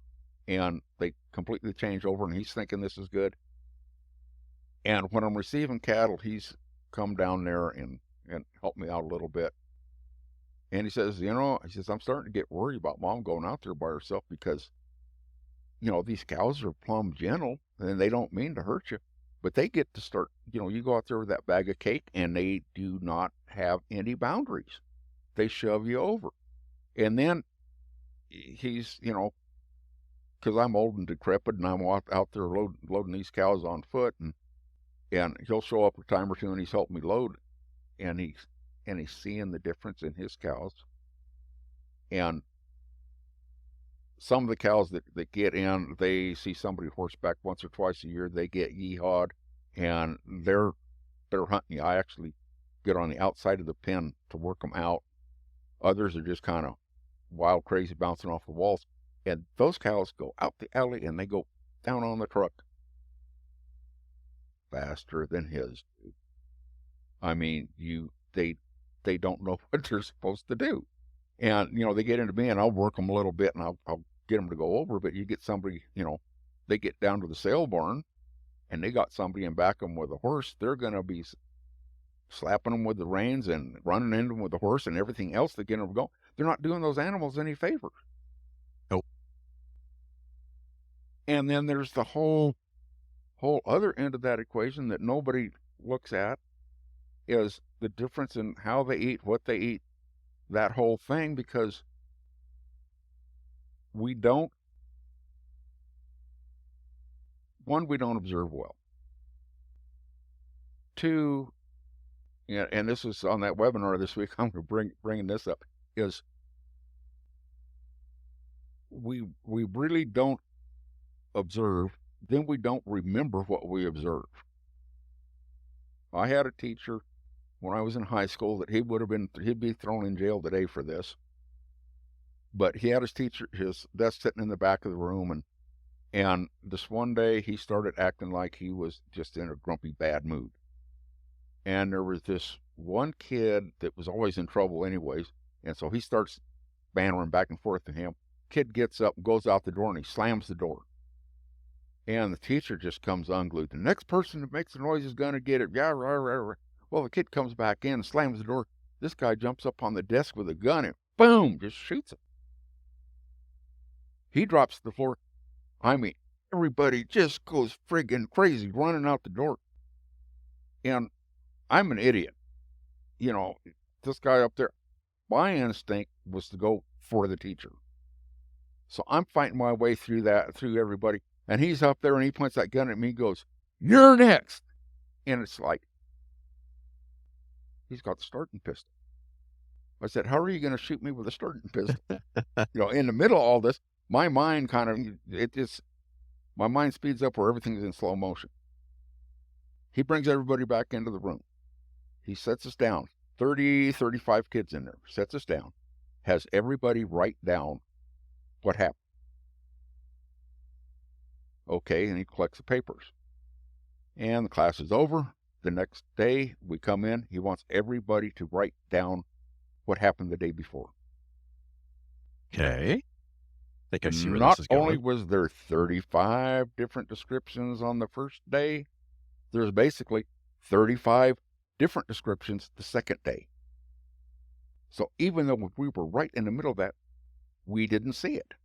and they completely changed over and he's thinking this is good. And when I'm receiving cattle, he's come down there and helped me out a little bit. And he says, I'm starting to get worried about Mom going out there by herself because, these cows are plumb gentle and they don't mean to hurt you, but they get to start, you go out there with that bag of cake and they do not have any boundaries. They shove you over. And then he's, because I'm old and decrepit and I'm out there loading these cows on foot, and he'll show up a time or two and he's helping me load, and he's seeing the difference in his cows. And some of the cows that get in, they see somebody horseback once or twice a year, they get yeehawed, and they're hunting you. I actually get on the outside of the pen to work them out. Others are just kind of wild, crazy, bouncing off the walls. And those cows go out the alley and they go down on the truck faster than his. I mean, they don't know what they're supposed to do. And, they get into me and I'll work them a little bit and I'll get them to go over. But you get somebody, they get down to the sale barn and they got somebody in back of them with a horse. They're going to be slapping them with the reins and running into them with the horse and everything else to get them to go. They're not doing those animals any favor. Nope. And then there's the whole other end of that equation that nobody looks at, is the difference in how they eat, what they eat, that whole thing, because we don't observe well. Two, and this was on that webinar this week, I'm going to bringing this up, is we really don't observe, then we don't remember what we observe. I had a teacher when I was in high school that he'd be thrown in jail today for this. But he had his desk sitting in the back of the room, and this one day he started acting like he was just in a grumpy, bad mood. And there was this one kid that was always in trouble anyways, and so he starts bantering back and forth to him. Kid gets up and goes out the door and he slams the door. And the teacher just comes unglued. The next person that makes a noise is going to get it. Yeah, rah, rah, rah. Well, the kid comes back in and slams the door. This guy jumps up on the desk with a gun and boom, just shoots him. He drops to the floor. I mean, everybody just goes friggin' crazy running out the door. And I'm an idiot. This guy up there, my instinct was to go for the teacher. So I'm fighting my way through everybody. And he's up there and he points that gun at me and goes, "You're next." And it's like, he's got the starting pistol. I said, "How are you going to shoot me with a starting pistol?" In the middle of all this, my mind my mind speeds up where everything's in slow motion. He brings everybody back into the room. He sets us down, 35 kids in there, sets us down, has everybody write down what happened. Okay, and he collects the papers. And the class is over. The next day, we come in. He wants everybody to write down what happened the day before. Okay. I think I see where Not this is going. only was there 35 different descriptions on the first day, there's basically 35 different descriptions the second day. So even though we were right in the middle of that, we didn't see it.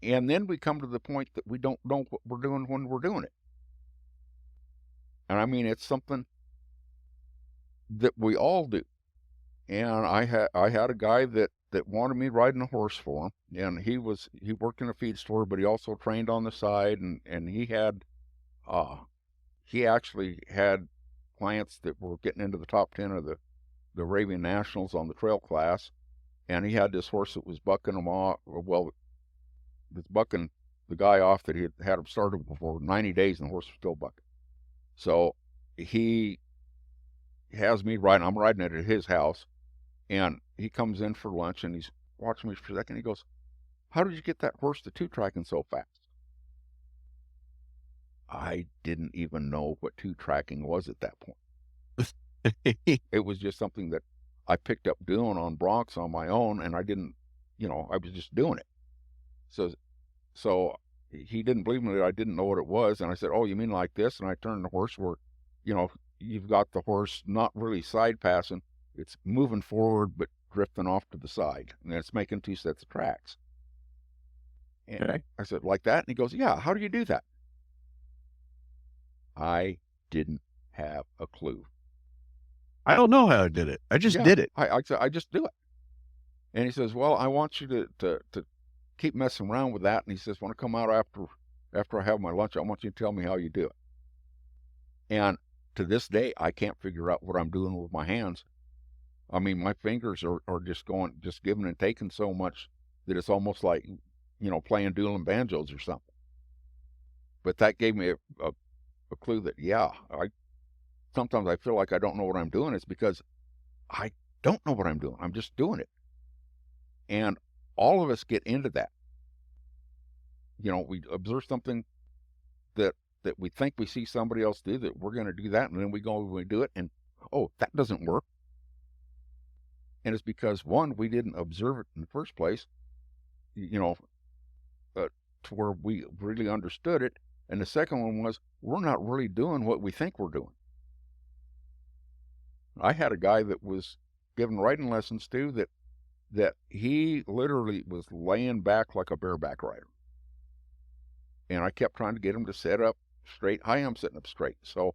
And then we come to the point that we don't know what we're doing when we're doing it. And I mean, it's something that we all do. And I had a guy that wanted me riding a horse for him, and he worked in a feed store, but he also trained on the side, and he actually had clients that were getting into the top 10 of the Arabian Nationals on the trail class, and he had this horse that was bucking them off. Well, it's bucking the guy off that he had him started for 90 days and the horse was still bucking. So he has me riding. I'm riding it at his house, and he comes in for lunch and he's watching me for a second. He goes, "How did you get that horse to two-tracking so fast?" I didn't even know what two-tracking was at that point. It was just something that I picked up doing on broncs on my own, and I didn't, I was just doing it. So he didn't believe me that I didn't know what it was, and I said, "Oh, you mean like this?" And I turned the horse where, you've got the horse not really side passing, it's moving forward but drifting off to the side, and it's making two sets of tracks. And Okay. I said, "Like that?" And he goes, "Yeah, how do you do that?" I didn't have a clue. I don't know how I did it. I just Yeah, did it. I said, "I just do it." And he says, "Well, I want you to keep messing around with that." And he says, "When I come out after I have my lunch, I want you to tell me how you do it." And to this day, I can't figure out what I'm doing with my hands. I mean, my fingers are just giving and taking so much that it's almost like, playing dueling banjos or something. But that gave me a clue that, yeah, sometimes I feel like I don't know what I'm doing. It's because I don't know what I'm doing. I'm just doing it. And all of us get into that. We observe something that we think we see somebody else do, that we're going to do that, and then we go and we do it, and oh, that doesn't work. And it's because, one, we didn't observe it in the first place, to where we really understood it. And the second one was, we're not really doing what we think we're doing. I had a guy that was giving riding lessons to that he literally was laying back like a bareback rider. And I kept trying to get him to sit up straight. I am sitting up straight. So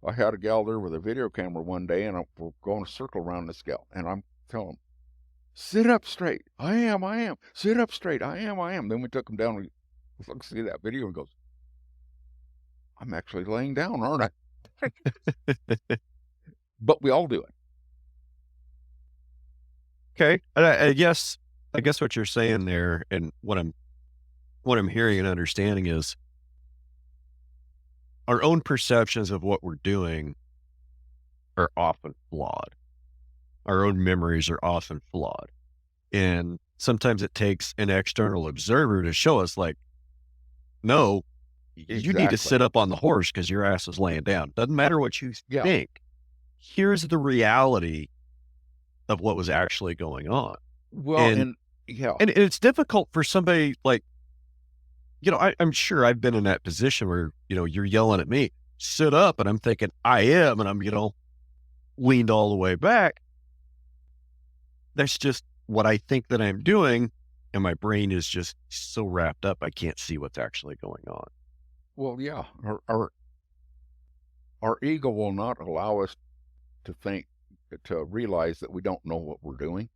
I had a gal there with a video camera one day, and we're going a circle around this gal. And I'm telling him, "Sit up straight. I am. Sit up straight. I am. Then we took him down. We looked to see that video and goes, "I'm actually laying down, aren't I?" But we all do it. Okay. And I guess what you're saying there, and what I'm hearing and understanding is our own perceptions of what we're doing are often flawed. Our own memories are often flawed. And sometimes it takes an external observer to show us, like, no, you need to Exactly. sit up on the horse because your ass is laying down. Doesn't matter what you Yeah. think. Here's the reality of what was actually going on. Well, And yeah. and it's difficult for somebody like, I'm sure I've been in that position where, you're yelling at me, "Sit up." And I'm thinking, I am. And I'm, leaned all the way back. That's just what I think that I'm doing. And my brain is just so wrapped up, I can't see what's actually going on. Well, yeah. Our ego will not allow us to realize that we don't know what we're doing.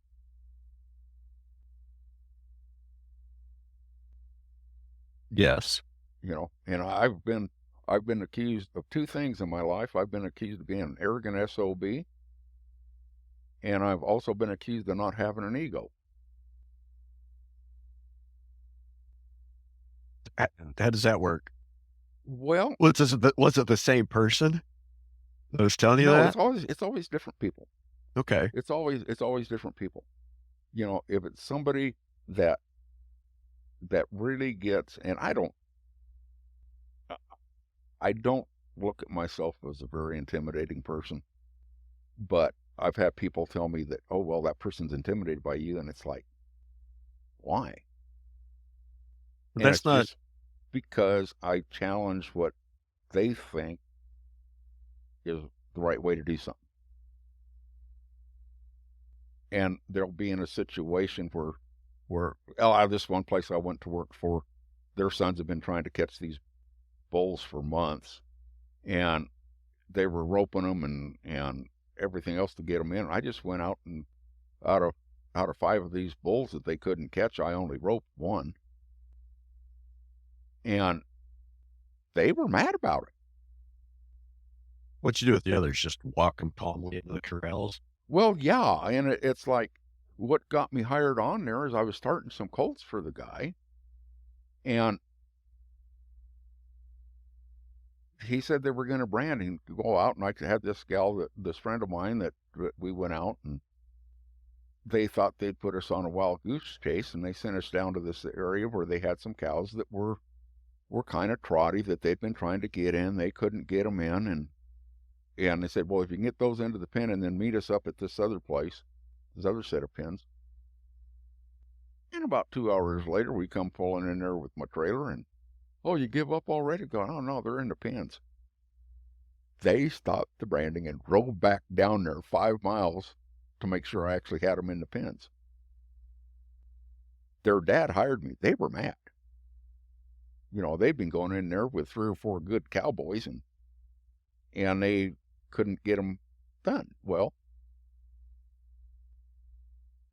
Yes. And I've been accused of two things in my life. I've been accused of being an arrogant SOB, and I've also been accused of not having an ego. How does that work? Well, Was it the same person that was telling you no, that? it's always different people. Okay. It's always different people. If it's somebody that really gets, and I don't look at myself as a very intimidating person, but I've had people tell me that, "Oh, well, that person's intimidated by you," and it's like, why? But And that's it's not, just because I challenge what they think is the right way to do something. And they'll be in a situation where this one place I went to work for, their sons have been trying to catch these bulls for months, and they were roping them and everything else to get them in. I just went out, and out of 5 of these bulls that they couldn't catch, I only roped one. And they were mad about it. what you do with the others, just walk them calmly into the corrals. Well, yeah, and it's like, what got me hired on there is I was starting some colts for the guy, and he said they were going to brand and go out, and I had this gal, this friend of mine that we went out, and they thought they'd put us on a wild goose chase, and they sent us down to this area where they had some cows that were kind of trotty that they'd been trying to get in. They couldn't get them in, and they said, well, if you can get those into the pen and then meet us up at this other place, this other set of pens. And about 2 hours later, we come pulling in there with my trailer, and, oh, you give up already? Going, oh, no, they're in the pens. They stopped the branding and drove back down there 5 miles to make sure I actually had them in the pens. Their dad hired me. They were mad. You know, they'd been going in there with 3 or 4 good cowboys, and they couldn't get them done. Well,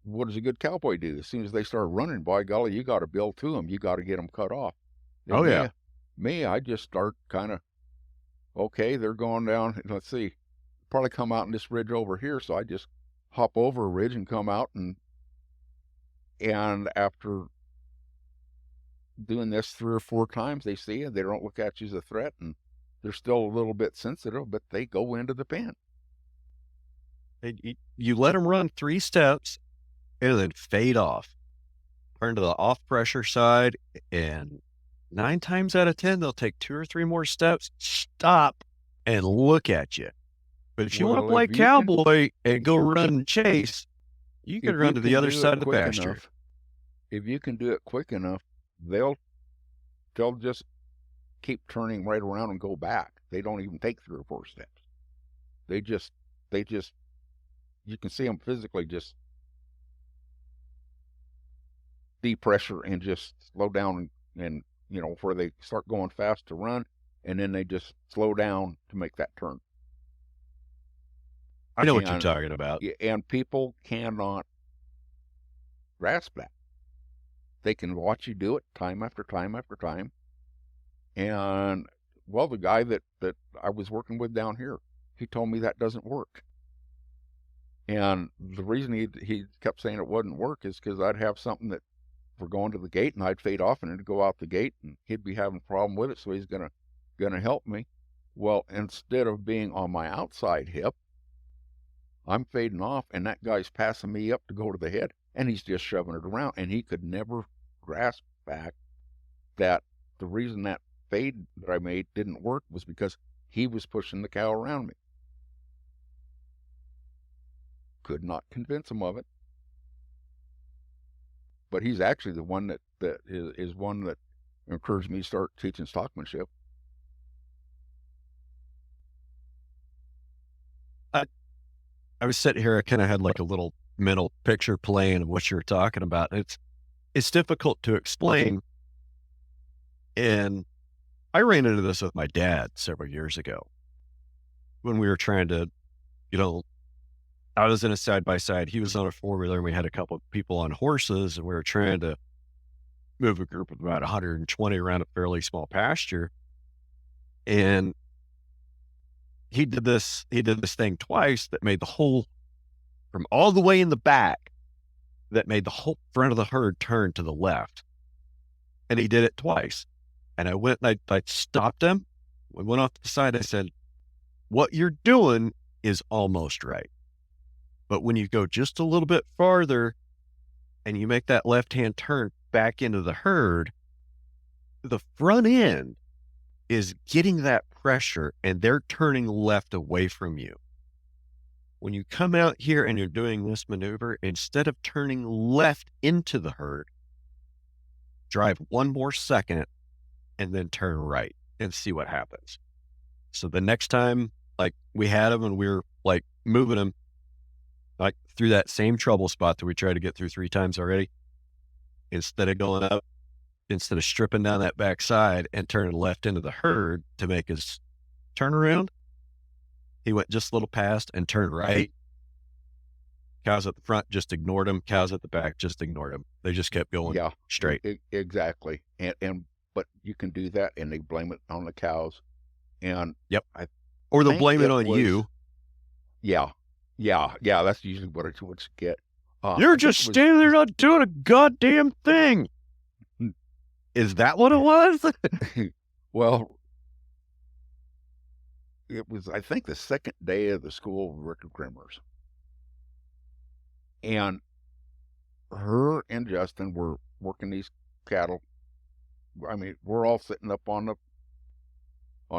what does a good cowboy do? As soon as they start running, by golly, you got to build to them. You got to get them cut off. And Oh, yeah. Me, I just start kind of, okay, they're going down. Let's see, probably come out in this ridge over here. So I just hop over a ridge and come out, and after doing this 3 or 4 times, they see you. They don't look at you as a threat, and they're still a little bit sensitive, but they go into the pen. You let them run 3 steps and then fade off. Turn to the off pressure side, and 9 times out of 10, they'll take 2 or 3 more steps, stop, and look at you. But if you want to play cowboy and go run and chase, you can run to the other side of the pasture. If you can do it quick enough, they'll just keep turning right around and go back. They don't even take 3 or 4 steps. They just, you can see them physically just depressure and just slow down, and you know, where they start going fast to run, and then they just slow down to make that turn. I know what you're talking about. And people cannot grasp that. They can watch you do it time after time after time. And, well, the guy that I was working with down here, he told me that doesn't work. And the reason he kept saying it wouldn't work is because I'd have something that we're going to the gate, and I'd fade off, and it'd go out the gate, and he'd be having a problem with it, so he's gonna help me. Well, instead of being on my outside hip, I'm fading off, and that guy's passing me up to go to the head, and he's just shoving it around, and he could never grasp back that the reason that fade that I made didn't work was because he was pushing the cow around me. Could not convince him of it. But he's actually the one that is one that encouraged me to start teaching stockmanship. I was sitting here, I kind of had like a little mental picture playing of what you were talking about. It's difficult to explain. And I ran into this with my dad several years ago when we were trying to, you know, I was in a side-by-side. He was on a 4-wheeler, and we had a couple of people on horses, and we were trying to move a group of about 120 around a fairly small pasture. And he did this thing twice that made the whole, from all the way in the back, that made the whole front of the herd turn to the left. And he did it twice. And I went and I stopped him. We went off to the side. I said, what you're doing is almost right. But when you go just a little bit farther and you make that left-hand turn back into the herd, the front end is getting that pressure and they're turning left away from you. When you come out here and you're doing this maneuver, instead of turning left into the herd, drive 1 more second and then turn right and see what happens. So the next time, like, we had him and we were like moving him like through that same trouble spot that we tried to get through 3 times already, instead of stripping down that backside and turning left into the herd to make his turnaround, he went just a little past and turned right. Cows at the front just ignored him. Cows at the back just ignored him. They just kept going straight. Exactly. But you can do that, and they blame it on the cows. And yep. Or they'll blame it on you. Yeah. That's usually what you get. You're just standing there not doing a goddamn thing. Is that what it was? Well, it was, I think, the second day of the school of record trimmers. And her and Justin were working these cattle. I mean, we're all sitting up on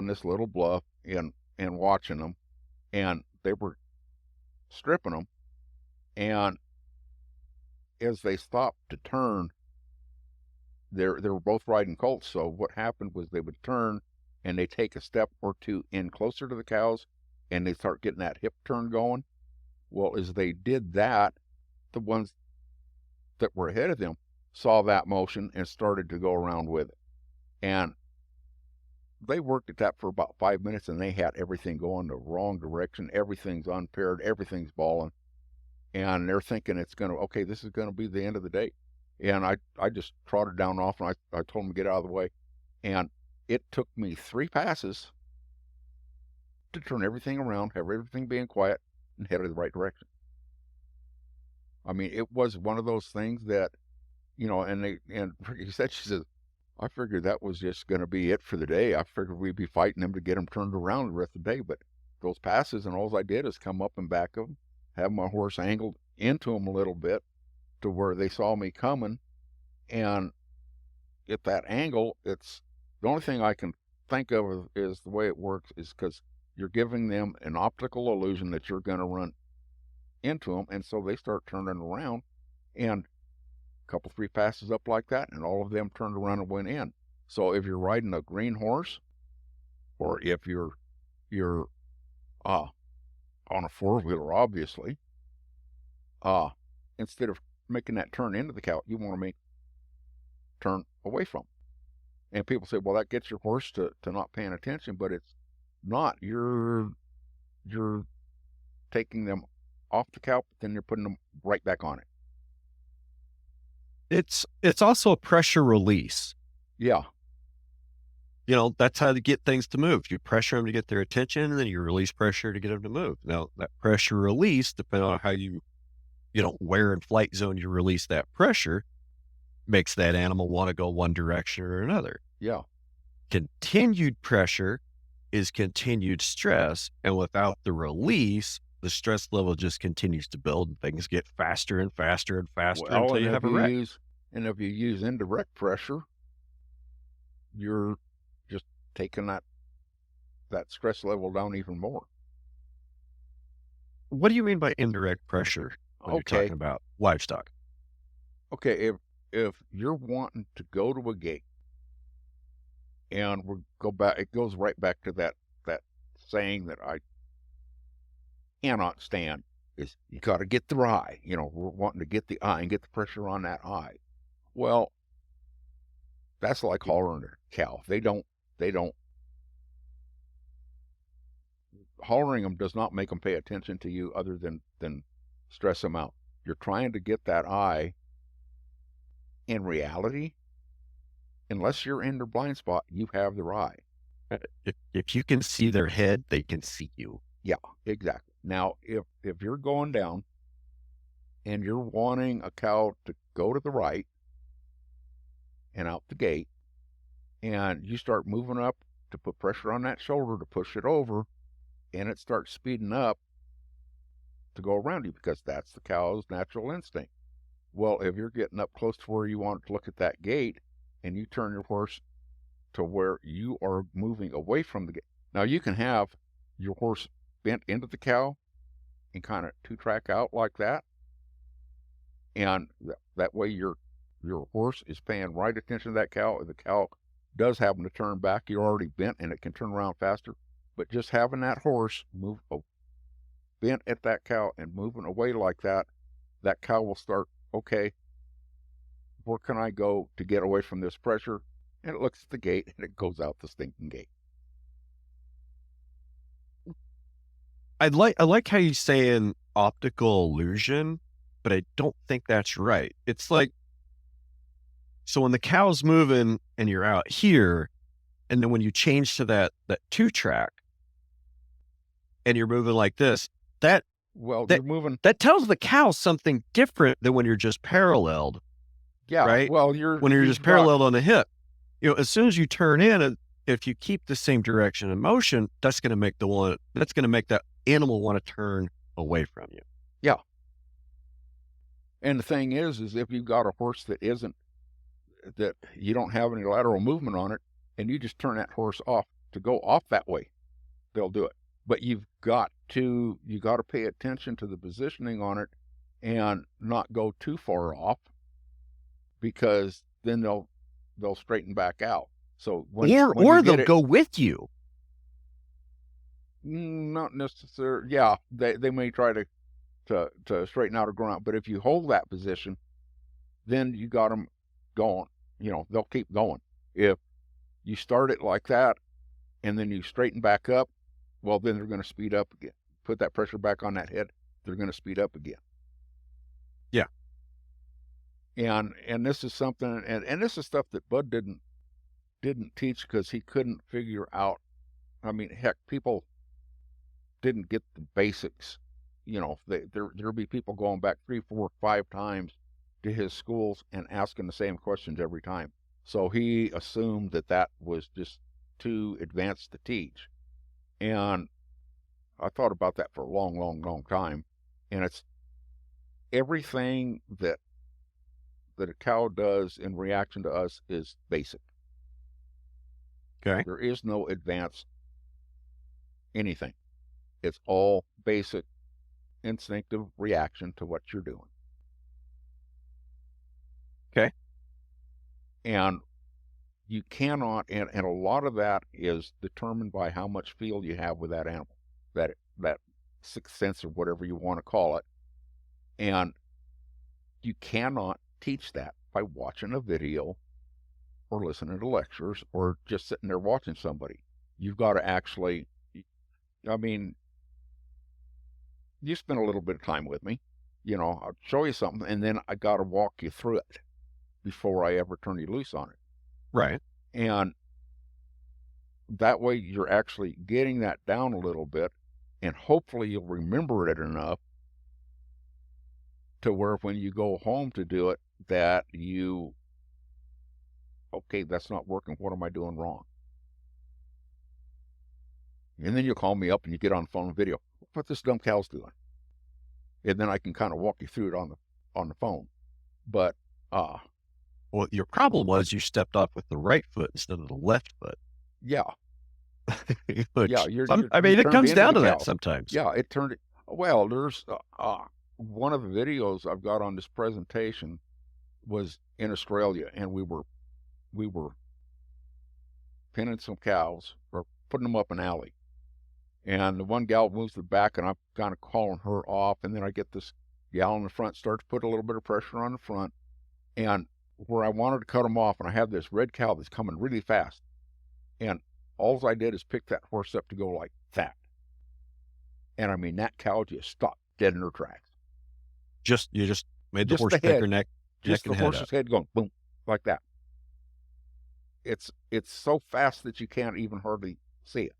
this little bluff and watching them, and they were stripping them. And as they stopped to turn, they were both riding colts. So what happened was they would turn and they take a step or two in closer to the cows, and they start getting that hip turn going. Well, as they did that, the ones that were ahead of them saw that motion and started to go around with it. And they worked at that for about 5 minutes, and they had everything going the wrong direction. Everything's unpaired, everything's balling. And they're thinking this is going to be the end of the day. And I just trotted down off, and I told them to get out of the way. And it took me 3 passes to turn everything around, have everything being quiet, and head in the right direction. I mean, it was one of those things that, and she says, I figured that was just going to be it for the day. I figured we'd be fighting them to get them turned around the rest of the day. But those passes, and all I did is come up and back of them, have my horse angled into them a little bit to where they saw me coming. And at that angle, it's the only thing I can think of is the way it works is because you're giving them an optical illusion that you're going to run into them. And so they start turning around, and a couple, 3 passes up like that, and all of them turned around and went in. So if you're riding a green horse, or if you're on a 4-wheeler, obviously, instead of making that turn into the cow, you want to make turn away from. And people say, well, that gets your horse to not paying attention, but it's not. You're taking them off the cow, but then you're putting them right back on it. It's also a pressure release. Yeah. That's how to get things to move. You pressure them to get their attention, and then you release pressure to get them to move. Now, that pressure release, depending on how where in flight zone you release that pressure, makes that animal want to go one direction or another. Yeah. Continued pressure is continued stress, and without the release, the stress level just continues to build, and things get faster and faster and faster until you have a wreck. And if you use indirect pressure, you're just taking that stress level down even more. What do you mean by indirect pressure when you're talking about livestock? Okay, if you're wanting to go to a gate, and it goes right back to that saying that I cannot stand, is you got to get the eye. We're wanting to get the eye and get the pressure on that eye. Well, that's like hollering a cow. They don't. Hollering them does not make them pay attention to you, other than stress them out. You're trying to get that eye. In reality, unless you're in their blind spot, you have their eye. If you can see their head, they can see you. Yeah, exactly. Now, if you're going down and you're wanting a cow to go to the right and out the gate, and you start moving up to put pressure on that shoulder to push it over, and it starts speeding up to go around you, because that's the cow's natural instinct. Well, if you're getting up close to where you want to look at that gate, and you turn your horse to where you are moving away from the gate. Now, you can have your horse bent into the cow and kind of 2-track out like that. And that way your horse is paying right attention to that cow. If the cow does happen to turn back, you're already bent and it can turn around faster. But just having that horse move bent at that cow and moving away like that, that cow will start, okay, where can I go to get away from this pressure? And it looks at the gate and it goes out the stinking gate. I like how you say an optical illusion, but I don't think that's right. It's like, so when the cow's moving and you're out here, and then when you change to that 2-track and you're moving like this, you're moving. That tells the cow something different than when you're just paralleled. Yeah. Right. Well, when you're just paralleled on the hip. As soon as you turn in, if you keep the same direction and motion, that's going to make that animal want to turn away from you. Yeah. And the thing is if you've got a horse that you don't have any lateral movement on it, and you just turn that horse off to go off that way, they'll do it. But you got to pay attention to the positioning on it and not go too far off, because then they'll straighten back out. So when they'll go with you. Not necessarily. Yeah, they may try to straighten out or grow out, but if you hold that position, then you got them going. They'll keep going. If you start it like that and then you straighten back up, well, then they're going to speed up again. Put that pressure back on that head, they're going to speed up again. Yeah. And this is something, and this is stuff that Bud didn't teach, because he couldn't figure out. I mean, heck, people didn't get the basics. There'll be people going back 3, 4, 5 times to his schools and asking the same questions every time. So he assumed that was just too advanced to teach. And I thought about that for a long, long, long time. And it's everything that a cow does in reaction to us is basic. Okay. There is no advanced anything. It's all basic, instinctive reaction to what you're doing. Okay. And you cannot, and a lot of that is determined by how much feel you have with that animal, that sixth sense or whatever you want to call it. And you cannot teach that by watching a video or listening to lectures or just sitting there watching somebody. You've got to actually, I mean, you spend a little bit of time with me, I'll show you something, and then I got to walk you through it before I ever turn you loose on it. Right. And that way you're actually getting that down a little bit, and hopefully you'll remember it enough to where when you go home to do it, that okay, that's not working. What am I doing wrong? And then you'll call me up and you get on the phone and video. What this dumb cow's doing? And then I can kind of walk you through it on the phone. But well, your problem was you stepped off with the right foot instead of the left foot. Yeah. Which, yeah, it comes down to that sometimes. Yeah, it turned. Well, there's one of the videos I've got on this presentation was in Australia, and we were pinning some cows or putting them up an alley, and the one gal moves the back, and I'm kind of calling her off, and then I get this gal in the front starts to put a little bit of pressure on the front, and where I wanted to cut them off, and I have this red cow that's coming really fast, and all I did is pick that horse up to go like that. And I mean, that cow just stopped dead in her tracks. You just made the horse pick her neck. Just the horse's head going boom, like that. It's so fast that you can't even hardly see it.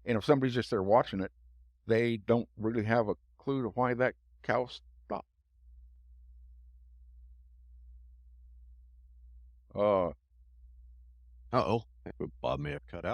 And if somebody's just there watching it, they don't really have a clue to why that cow stopped. Uh-oh. Bob may have cut out on